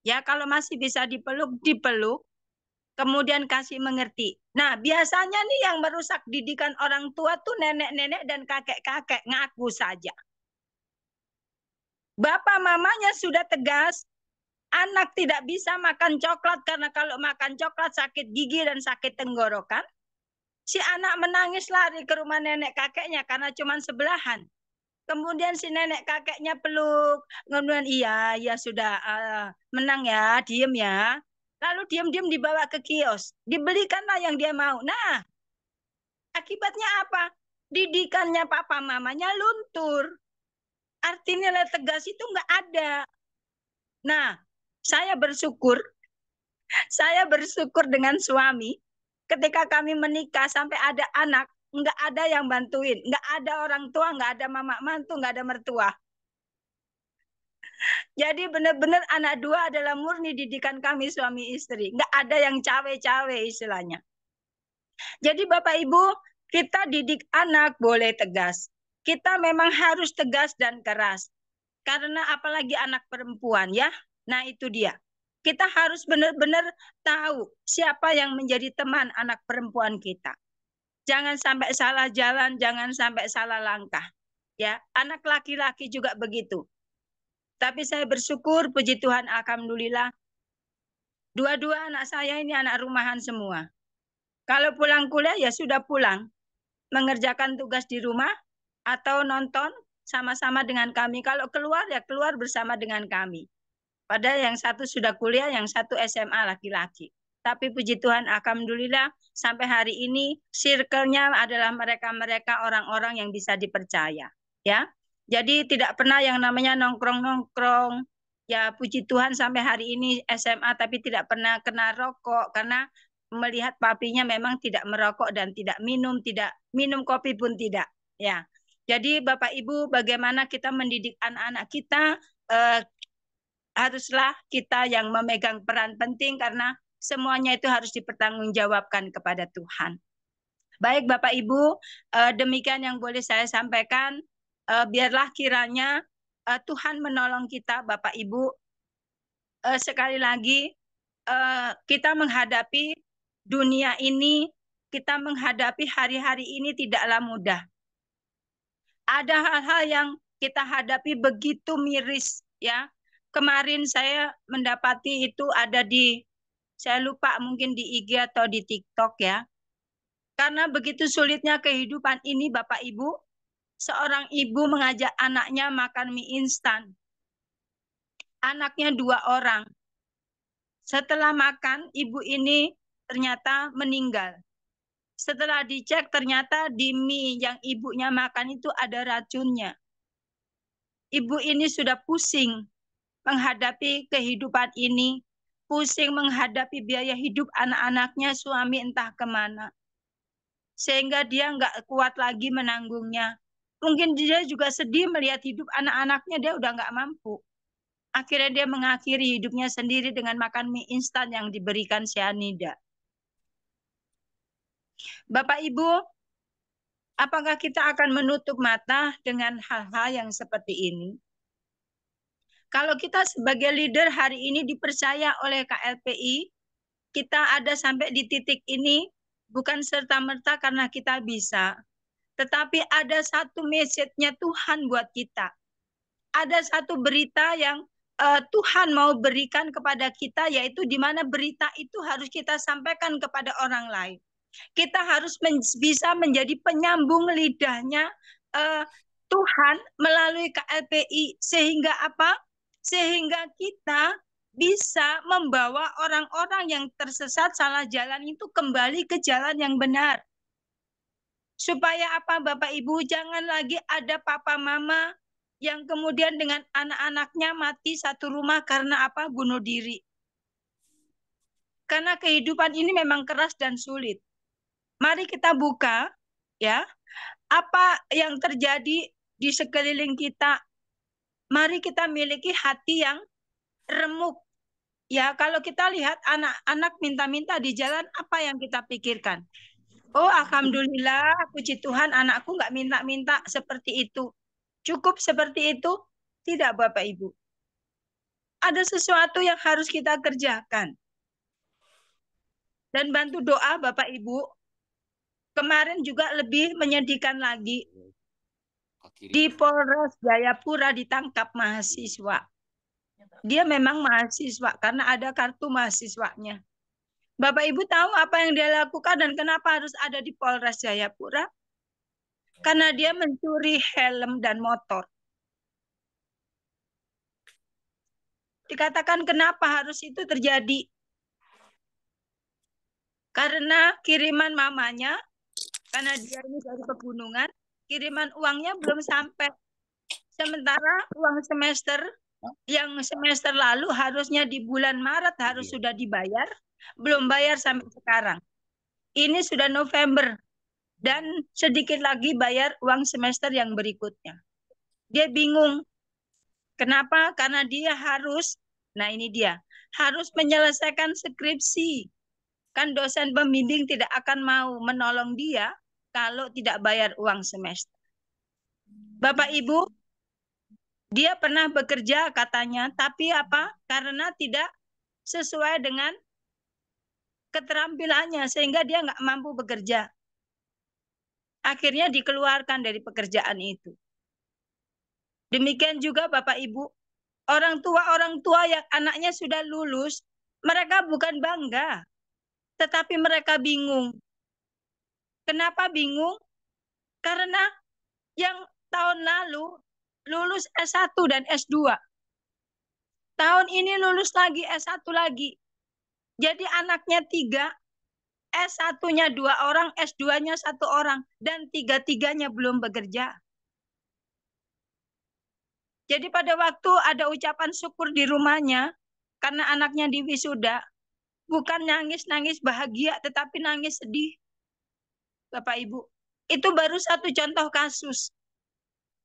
ya kalau masih bisa dipeluk, dipeluk. Kemudian kasih mengerti. Nah, biasanya nih yang merusak didikan orang tua tuh nenek-nenek dan kakek-kakek, ngaku saja. Bapak mamanya sudah tegas, anak tidak bisa makan coklat karena kalau makan coklat sakit gigi dan sakit tenggorokan. Si anak menangis lari ke rumah nenek kakeknya karena cuma sebelahan. Kemudian si nenek kakeknya peluk, kemudian iya sudah menang ya, diem ya. Lalu diam-diam dibawa ke kios. Dibelikanlah yang dia mau. Nah, akibatnya apa? Didikannya papa mamanya luntur. Artinya nilai tegas itu nggak ada. Nah, saya bersyukur dengan suami. Ketika kami menikah sampai ada anak, nggak ada yang bantuin. Nggak ada orang tua, nggak ada mama mantu, nggak ada mertua. Jadi benar-benar anak dua adalah murni didikan kami suami istri. Nggak ada yang cawe-cawe istilahnya. Jadi Bapak Ibu, kita didik anak boleh tegas. Kita memang harus tegas dan keras. Karena apalagi anak perempuan ya. Nah itu dia. Kita harus benar-benar tahu siapa yang menjadi teman anak perempuan kita. Jangan sampai salah jalan, jangan sampai salah langkah. Ya, anak laki-laki juga begitu. Tapi saya bersyukur, puji Tuhan, alhamdulillah. Dua-dua anak saya ini anak rumahan semua. Kalau pulang kuliah ya sudah pulang. Mengerjakan tugas di rumah atau nonton sama-sama dengan kami. Kalau keluar ya keluar bersama dengan kami. Padahal yang satu sudah kuliah, yang satu SMA laki-laki. Tapi puji Tuhan, alhamdulillah sampai hari ini circle-nya adalah mereka-mereka orang-orang yang bisa dipercaya. Ya. Jadi tidak pernah yang namanya nongkrong-nongkrong. Ya puji Tuhan sampai hari ini SMA tapi tidak pernah kena rokok. Karena melihat papinya memang tidak merokok dan tidak minum kopi pun tidak. Ya, jadi Bapak Ibu, bagaimana kita mendidik anak-anak kita? Haruslah kita yang memegang peran penting karena semuanya itu harus dipertanggungjawabkan kepada Tuhan. Baik Bapak Ibu, demikian yang boleh saya sampaikan. Biarlah kiranya Tuhan menolong kita Bapak Ibu. Sekali lagi kita menghadapi dunia ini, kita menghadapi hari-hari ini tidaklah mudah. Ada hal-hal yang kita hadapi begitu miris, ya. Kemarin saya mendapati itu ada saya lupa mungkin di IG atau di TikTok ya. Karena begitu sulitnya kehidupan ini Bapak Ibu, seorang ibu mengajak anaknya makan mie instan. Anaknya 2 orang. Setelah makan, ibu ini ternyata meninggal. Setelah dicek ternyata di mie yang ibunya makan itu ada racunnya. Ibu ini sudah pusing menghadapi kehidupan ini, pusing menghadapi biaya hidup anak-anaknya, suami entah kemana. Sehingga dia nggak kuat lagi menanggungnya. Mungkin dia juga sedih melihat hidup anak-anaknya, dia udah nggak mampu. Akhirnya dia mengakhiri hidupnya sendiri dengan makan mie instan yang diberikan cyanida. Bapak Ibu, apakah kita akan menutup mata dengan hal-hal yang seperti ini? Kalau kita sebagai leader hari ini dipercaya oleh KLPI, kita ada sampai di titik ini bukan serta-merta karena kita bisa. Tetapi ada satu message-nya Tuhan buat kita. Ada satu berita yang Tuhan mau berikan kepada kita, yaitu di mana berita itu harus kita sampaikan kepada orang lain. Kita harus bisa menjadi penyambung lidahnya Tuhan melalui KLPI. Sehingga apa? Sehingga kita bisa membawa orang-orang yang tersesat salah jalan itu kembali ke jalan yang benar. Supaya apa Bapak Ibu? Jangan lagi ada papa mama yang kemudian dengan anak-anaknya mati satu rumah karena apa? Bunuh diri. Karena kehidupan ini memang keras dan sulit. Mari kita buka ya, apa yang terjadi di sekeliling kita. Mari kita miliki hati yang remuk. Ya, kalau kita lihat anak-anak minta-minta di jalan, apa yang kita pikirkan? Oh, alhamdulillah, puji Tuhan anakku nggak minta-minta seperti itu. Cukup seperti itu? Tidak, Bapak Ibu. Ada sesuatu yang harus kita kerjakan. Dan bantu doa, Bapak Ibu. Kemarin juga lebih menyedihkan lagi. Di Polres Jayapura ditangkap mahasiswa. Dia memang mahasiswa karena ada kartu mahasiswanya. Bapak Ibu tahu apa yang dia lakukan dan kenapa harus ada di Polres Jayapura? Karena dia mencuri helm dan motor. Dikatakan kenapa harus itu terjadi? Karena kiriman mamanya, karena dia ini dari pegunungan, kiriman uangnya belum sampai. Sementara uang semester yang semester lalu harusnya di bulan Maret harus sudah dibayar, belum bayar sampai sekarang. Ini sudah November dan sedikit lagi bayar uang semester yang berikutnya. Dia bingung. Kenapa? Karena dia harus, nah ini dia, harus menyelesaikan skripsi. Kan dosen pembimbing tidak akan mau menolong dia kalau tidak bayar uang semester. Bapak Ibu, dia pernah bekerja katanya, tapi apa? Karena tidak sesuai dengan keterampilannya, sehingga dia nggak mampu bekerja. Akhirnya dikeluarkan dari pekerjaan itu. Demikian juga Bapak Ibu, orang tua yang anaknya sudah lulus, mereka bukan bangga, tetapi mereka bingung. Kenapa bingung? Karena yang tahun lalu lulus S1 dan S2. Tahun ini lulus lagi S1 lagi. Jadi anaknya 3, S1-nya 2 orang, S2-nya 1 orang, dan 3-tiganya belum bekerja. Jadi pada waktu ada ucapan syukur di rumahnya, karena anaknya diwisuda, Bukan nangis-nangis bahagia, tetapi nangis sedih. Bapak Ibu, itu baru satu contoh kasus.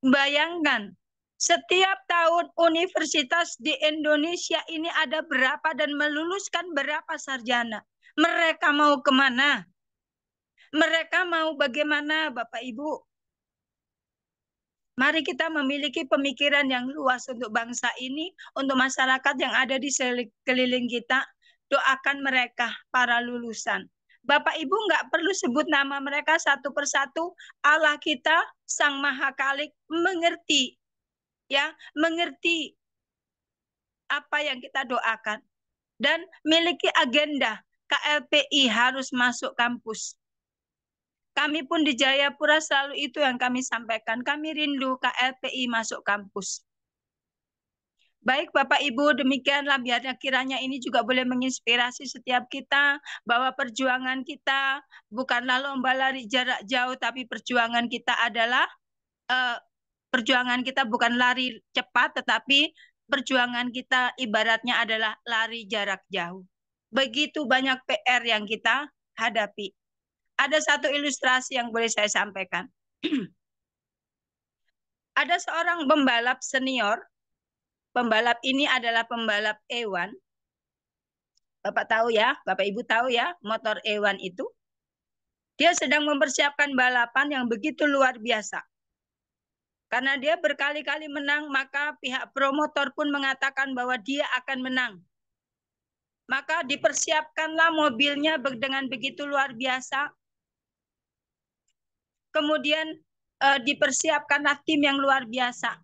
Bayangkan, setiap tahun universitas di Indonesia ini ada berapa dan meluluskan berapa sarjana. Mereka mau kemana? Mereka mau bagaimana, Bapak Ibu? Mari kita memiliki pemikiran yang luas untuk bangsa ini, untuk masyarakat yang ada di sekeliling kita. Doakan mereka, para lulusan. Bapak Ibu nggak perlu sebut nama mereka satu persatu. Allah kita, Sang Maha Khalik, mengerti. Ya, mengerti apa yang kita doakan. Dan miliki agenda, KLPI harus masuk kampus. Kami pun di Jayapura selalu itu yang kami sampaikan. Kami rindu KLPI masuk kampus. Baik Bapak Ibu, demikianlah biarnya kiranya ini juga boleh menginspirasi setiap kita bahwa perjuangan kita bukanlah lomba lari jarak jauh, tapi perjuangan kita adalah perjuangan kita bukan lari cepat, tetapi perjuangan kita ibaratnya adalah lari jarak jauh. Begitu banyak PR yang kita hadapi. Ada satu ilustrasi yang boleh saya sampaikan. Ada seorang pembalap senior. Pembalap ini adalah pembalap E1. Bapak tahu ya, Bapak Ibu tahu ya, motor E1 itu. Dia sedang mempersiapkan balapan yang begitu luar biasa. Karena dia berkali-kali menang, maka pihak promotor pun mengatakan bahwa dia akan menang. Maka dipersiapkanlah mobilnya dengan begitu luar biasa. Kemudian dipersiapkanlah tim yang luar biasa.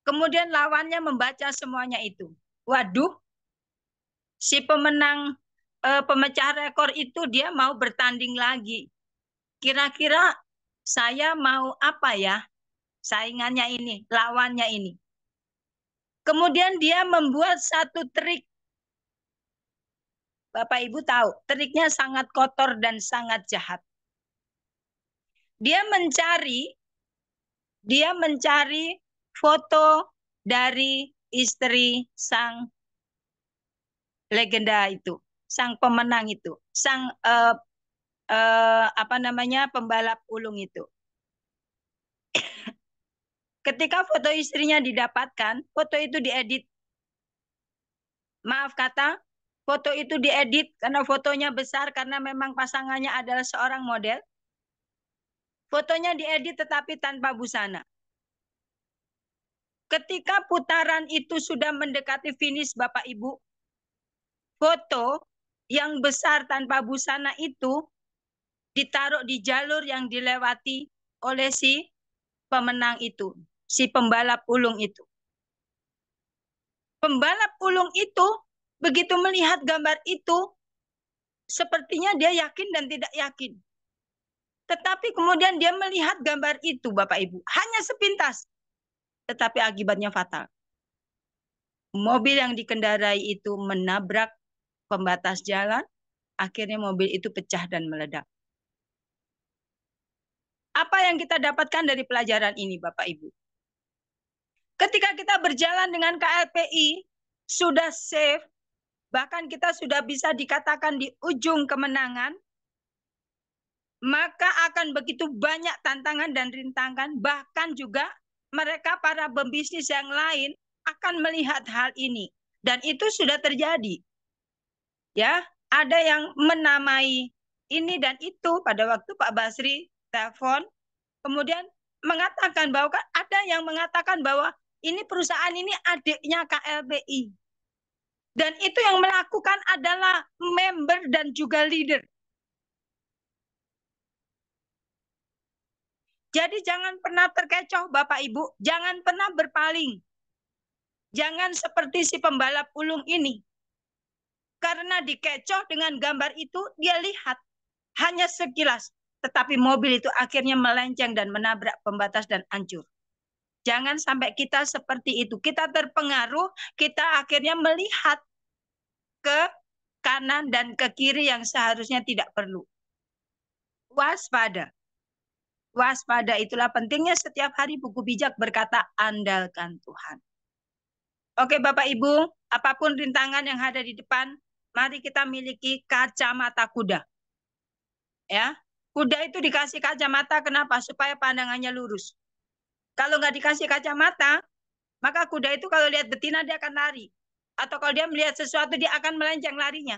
Kemudian lawannya membaca semuanya itu. Waduh, si pemenang pemecah rekor itu dia mau bertanding lagi. Kira-kira saya mau apa ya? Saingannya ini, lawannya ini. Kemudian dia membuat satu trik. Bapak Ibu tahu, triknya sangat kotor dan sangat jahat. Dia mencari foto dari istri sang legenda itu, sang pemenang itu, sang pembalap ulung itu. Ketika foto istrinya didapatkan, foto itu diedit. Maaf kata, foto itu diedit karena fotonya besar, karena memang pasangannya adalah seorang model. Fotonya diedit tetapi tanpa busana. Ketika putaran itu sudah mendekati finish, Bapak Ibu, foto yang besar tanpa busana itu ditaruh di jalur yang dilewati oleh si pemenang itu, si pembalap ulung itu. Pembalap ulung itu begitu melihat gambar itu, sepertinya dia yakin dan tidak yakin. Tetapi kemudian dia melihat gambar itu, Bapak Ibu, hanya sepintas. Tetapi akibatnya fatal. Mobil yang dikendarai itu menabrak pembatas jalan, akhirnya mobil itu pecah dan meledak. Apa yang kita dapatkan dari pelajaran ini, Bapak Ibu? Ketika kita berjalan dengan KLPI, sudah safe, bahkan kita sudah bisa dikatakan di ujung kemenangan, maka akan begitu banyak tantangan dan rintangan, bahkan juga mereka para pembisnis yang lain akan melihat hal ini. Dan itu sudah terjadi. Ya, ada yang menamai ini dan itu pada waktu Pak Basri telepon, kemudian mengatakan bahwa ada yang mengatakan bahwa ini perusahaan ini adiknya KLPI. Dan itu yang melakukan adalah member dan juga leader. Jadi jangan pernah terkecoh Bapak Ibu, jangan pernah berpaling. Jangan seperti si pembalap ulung ini. Karena dikecoh dengan gambar itu, dia lihat hanya sekilas. Tetapi mobil itu akhirnya melenceng dan menabrak pembatas dan hancur. Jangan sampai kita seperti itu. Kita terpengaruh, kita akhirnya melihat ke kanan dan ke kiri yang seharusnya tidak perlu. Waspada. Waspada, itulah pentingnya setiap hari buku bijak berkata, andalkan Tuhan. Oke Bapak Ibu, apapun rintangan yang ada di depan, mari kita miliki kacamata kuda. Ya, kuda itu dikasih kacamata kenapa? Supaya pandangannya lurus. Kalau nggak dikasih kacamata, maka kuda itu kalau lihat betina dia akan lari. Atau kalau dia melihat sesuatu dia akan melenceng larinya.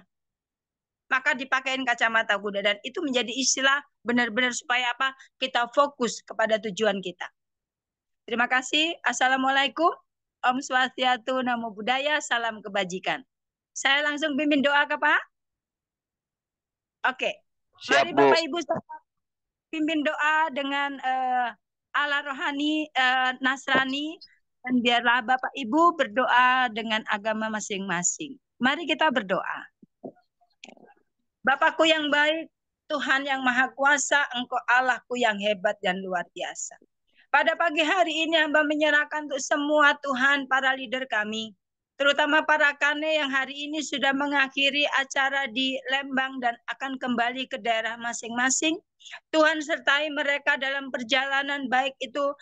Maka dipakein kacamata kuda. Dan itu menjadi istilah benar-benar supaya apa? Kita fokus kepada tujuan kita. Terima kasih. Assalamualaikum. Om Swastiastu, Namo Buddhaya, salam kebajikan. Saya langsung pimpin doa ke Pak. Oke. Siap, Mari Bu. Bapak Ibu pimpin doa dengan ala rohani Nasrani. Dan biarlah Bapak Ibu berdoa dengan agama masing-masing. Mari kita berdoa. Bapakku yang baik, Tuhan yang Maha Kuasa, Engkau Allahku yang hebat dan luar biasa. Pada pagi hari ini hamba menyerahkan untuk semua Tuhan para leader kami. Terutama para kane yang hari ini sudah mengakhiri acara di Lembang dan akan kembali ke daerah masing-masing. Tuhan sertai mereka dalam perjalanan, baik itu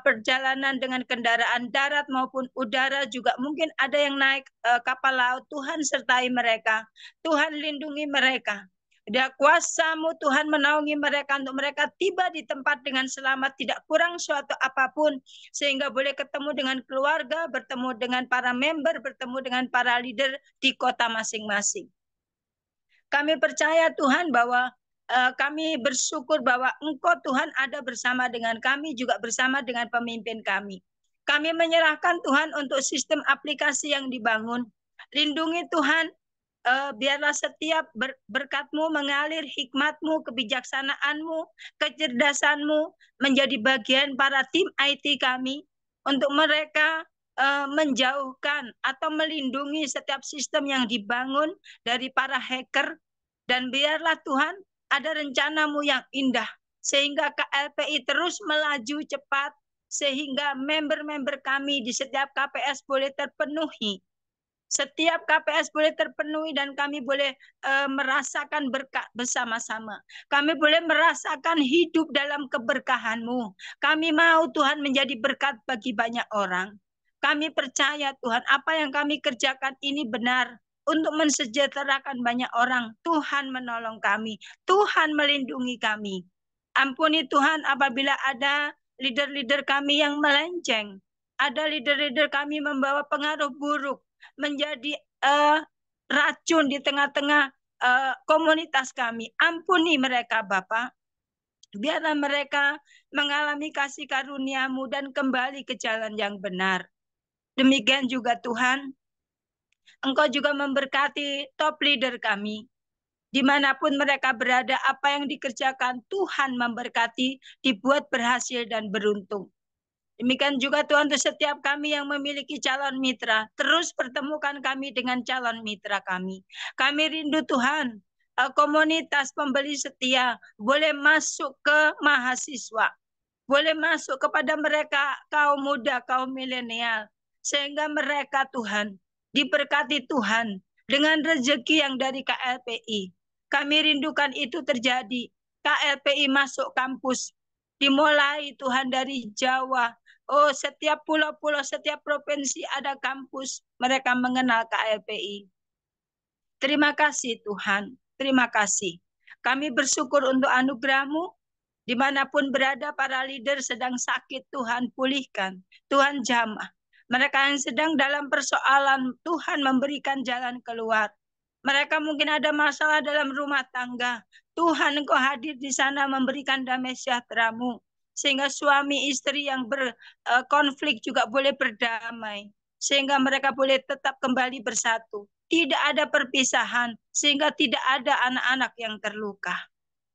perjalanan dengan kendaraan darat maupun udara, juga mungkin ada yang naik kapal laut. Tuhan sertai mereka, Tuhan lindungi mereka. Dan kuasa-Mu Tuhan menaungi mereka untuk mereka tiba di tempat dengan selamat, tidak kurang suatu apapun, sehingga boleh ketemu dengan keluarga, bertemu dengan para member, bertemu dengan para leader di kota masing-masing. Kami percaya Tuhan bahwa kami bersyukur bahwa Engkau Tuhan ada bersama dengan kami, juga bersama dengan pemimpin kami. Kami menyerahkan Tuhan untuk sistem aplikasi yang dibangun. Lindungi Tuhan, biarlah setiap berkat-Mu mengalir, hikmat-Mu, kebijaksanaan-Mu, kecerdasan-Mu menjadi bagian para tim IT kami untuk mereka menjauhkan atau melindungi setiap sistem yang dibangun dari para hacker. Dan biarlah Tuhan ada rencana-Mu yang indah sehingga KLPI terus melaju cepat, sehingga member-member kami di setiap KPS boleh terpenuhi. Setiap KPS boleh terpenuhi dan kami boleh merasakan berkat bersama-sama. Kami boleh merasakan hidup dalam keberkahan-Mu. Kami mau Tuhan menjadi berkat bagi banyak orang. Kami percaya Tuhan apa yang kami kerjakan ini benar untuk mensejahterakan banyak orang. Tuhan menolong kami. Tuhan melindungi kami. Ampuni Tuhan apabila ada leader-leader kami yang melenceng. Ada leader-leader kami membawa pengaruh buruk, menjadi racun di tengah-tengah komunitas kami. Ampuni mereka Bapa. Biarlah mereka mengalami kasih karunia-Mu dan kembali ke jalan yang benar. Demikian juga Tuhan, Engkau juga memberkati top leader kami. Dimanapun mereka berada, apa yang dikerjakan Tuhan memberkati, dibuat berhasil dan beruntung. Demikian juga Tuhan untuk setiap kami yang memiliki calon mitra, terus pertemukan kami dengan calon mitra kami. Kami rindu Tuhan, komunitas pembeli setia boleh masuk ke mahasiswa, boleh masuk kepada mereka kaum muda, kaum milenial, sehingga mereka Tuhan diberkati Tuhan dengan rezeki yang dari KLPI. Kami rindukan itu terjadi. KLPI masuk kampus, dimulai Tuhan dari Jawa. Oh, setiap pulau-pulau, setiap provinsi ada kampus. Mereka mengenal KLPI. Terima kasih Tuhan. Terima kasih. Kami bersyukur untuk anugerah-Mu. Dimanapun berada para leader sedang sakit, Tuhan pulihkan. Tuhan jamah. Mereka yang sedang dalam persoalan, Tuhan memberikan jalan keluar. Mereka mungkin ada masalah dalam rumah tangga. Tuhan Engkau hadir di sana memberikan damai sejahtera-Mu. Sehingga suami istri yang berkonflik juga boleh berdamai. Sehingga mereka boleh tetap kembali bersatu. Tidak ada perpisahan. Sehingga tidak ada anak-anak yang terluka.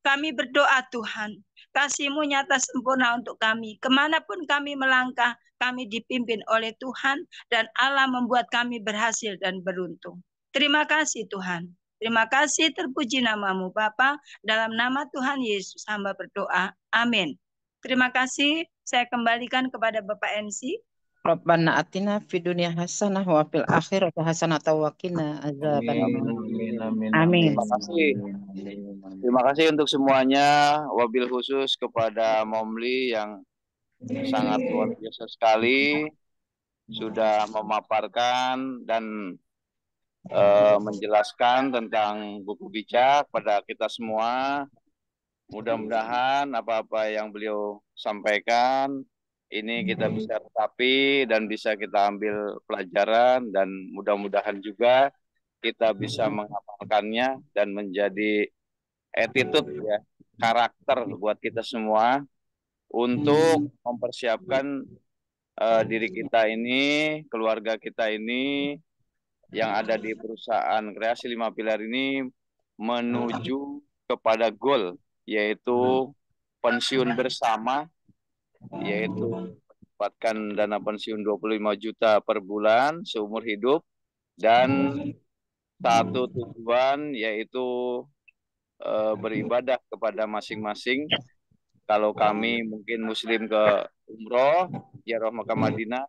Kami berdoa Tuhan, kasih-Mu nyata sempurna untuk kami. Kemanapun kami melangkah, kami dipimpin oleh Tuhan dan Allah membuat kami berhasil dan beruntung. Terima kasih Tuhan. Terima kasih, terpuji nama-Mu Bapa. Dalam nama Tuhan Yesus hamba berdoa. Amin. Terima kasih. Saya kembalikan kepada Bapak MC. Rabbana atina fid dunya hasanah wa fil akhirati hasanah wa qina azabannar. Amin. Terima kasih. Terima kasih untuk semuanya. Wabil khusus kepada Momli yang sangat luar biasa sekali. sudah memaparkan dan menjelaskan tentang buku bijak pada kita semua. Mudah-mudahan apa-apa yang beliau sampaikan ini kita bisa tetapi dan bisa kita ambil pelajaran, dan mudah-mudahan juga kita bisa mengamalkannya dan menjadi attitude ya, karakter buat kita semua untuk mempersiapkan diri kita ini, keluarga kita ini yang ada di perusahaan Kreasi 5 Pilar ini menuju kepada goal, yaitu pensiun bersama, yaitu mendapatkan dana pensiun 25 juta per bulan seumur hidup, dan satu tujuan yaitu beribadah kepada masing-masing. Kalau kami mungkin muslim ke umroh, ziarah Makkah Madinah,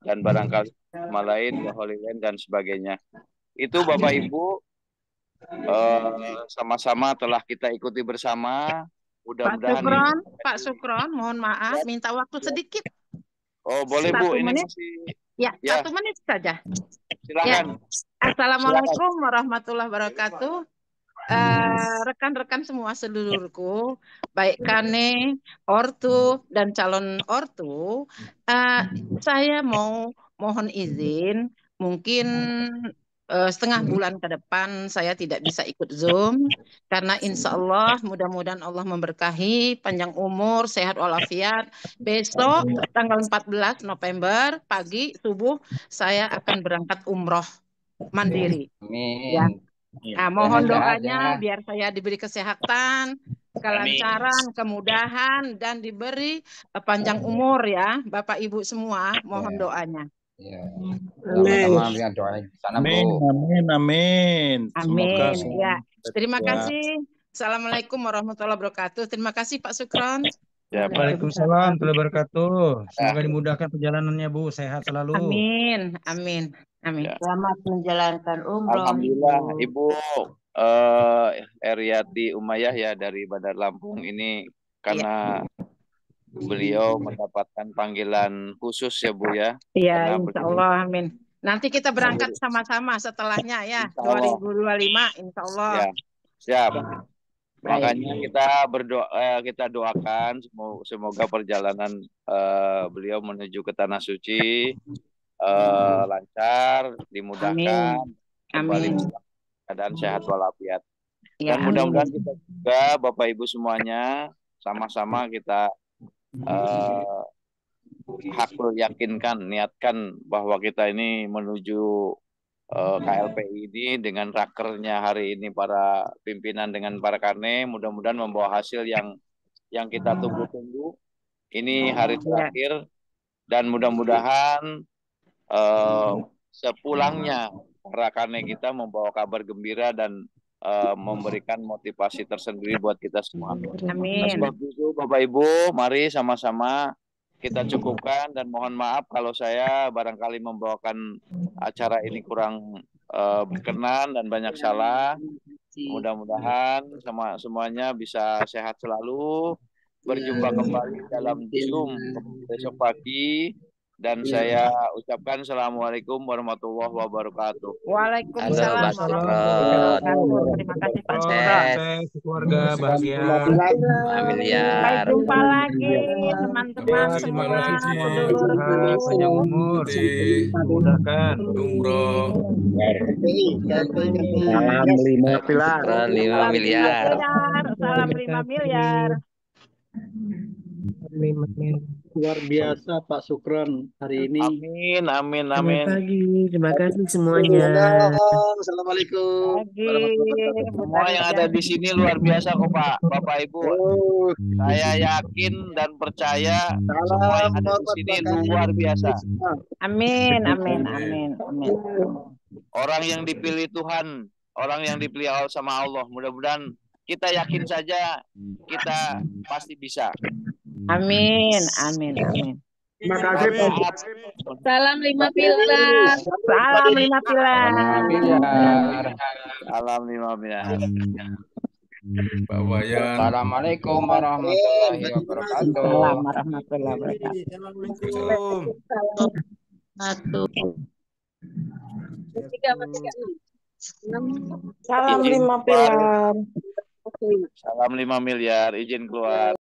dan barangkali sama lain ke Holy Land dan sebagainya. Itu Bapak Ibu sama-sama telah kita ikuti bersama. Mudah-mudahan Pak Sukron, mohon maaf, minta waktu sedikit. Oh, boleh Bu, ini masih ya, 1 menit saja. Silakan. Assalamualaikum warahmatullahi wabarakatuh. Rekan-rekan semua sedulurku, baik Kane, ortu, dan calon ortu, saya mohon izin, mungkin setengah bulan ke depan saya tidak bisa ikut Zoom, karena insya Allah mudah-mudahan Allah memberkahi, panjang umur, sehat walafiat. Besok tanggal 14 November pagi subuh saya akan berangkat umroh mandiri. Amin. Ya. Nah, mohon doanya biar saya diberi kesehatan, kelancaran, kemudahan, dan diberi panjang umur ya, Bapak Ibu semua. Mohon doanya. Ya. Sama-sama biar doanya di sana, Bu. Amin. Semoga ya. Terima kasih. Assalamualaikum warahmatullahi wabarakatuh. Terima kasih Pak Sukron. Ya, Waalaikumsalam warahmatullahi wabarakatuh. Semoga dimudahkan perjalanannya, Bu. Sehat selalu. Amin. Amin. Amin. Ya. Selamat menjalankan umroh. Alhamdulillah Ibu Eryati Umayyah ya dari Bandar Lampung ini, karena beliau mendapatkan panggilan khusus ya Bu ya. Iya, insya Allah, amin. Nanti kita berangkat sama-sama setelahnya ya, 2025 insya Allah. Ya, siap. Makanya kita doakan semoga perjalanan beliau menuju ke Tanah Suci lancar, dimudahkan, kembali keadaan sehat walafiat. Ya, dan mudah-mudahan kita juga Bapak Ibu semuanya sama-sama kita hakul yakinkan, niatkan bahwa kita ini menuju KLPI ini dengan rakernya hari ini para pimpinan dengan para karne, mudah-mudahan membawa hasil yang kita tunggu-tunggu. Ini hari terakhir, dan mudah-mudahan sepulangnya para karne kita membawa kabar gembira dan memberikan motivasi tersendiri buat kita semua. Amin. Sebab itu Bapak Ibu, mari sama-sama kita cukupkan, dan mohon maaf kalau saya barangkali membawakan acara ini kurang berkenan dan banyak salah. Mudah-mudahan semuanya bisa sehat selalu. Berjumpa kembali dalam Zoom besok pagi. Dan saya ucapkan Assalamualaikum warahmatullahi wabarakatuh. Waalaikumsalam warahmatullahi wabarakatuh. Terima kasih Pak Sukron. Keluarga bahagia. Sampai jumpa lagi teman-teman semua. Panjang umur, mudahkan umroh. Salam 5 miliar. Salam 5 miliar. Luar biasa Pak Sukron hari ini. Amin, amin, amin. Selamat pagi, terima kasih semuanya. Assalamualaikum. Semua yang ada di sini luar biasa kok Pak, Bapak Ibu. Saya yakin dan percaya semua yang ada di sini luar biasa. Amin, amin, amin, amin. Orang yang dipilih Tuhan, orang yang dipilih sama Allah. Mudah-mudahan kita yakin saja kita pasti bisa. Amin, amin, amin. Terima kasih Pak. Salam 5 pilar. Salam 5 pilar. Salam 5 miliar. Pak Wayan. Assalamualaikum warahmatullahi wabarakatuh. Assalamualaikum warahmatullahi wabarakatuh. Assalamualaikum. 1. 3 Salam Izin 5 keluar. pilar. Salam 5 miliar. Izin keluar.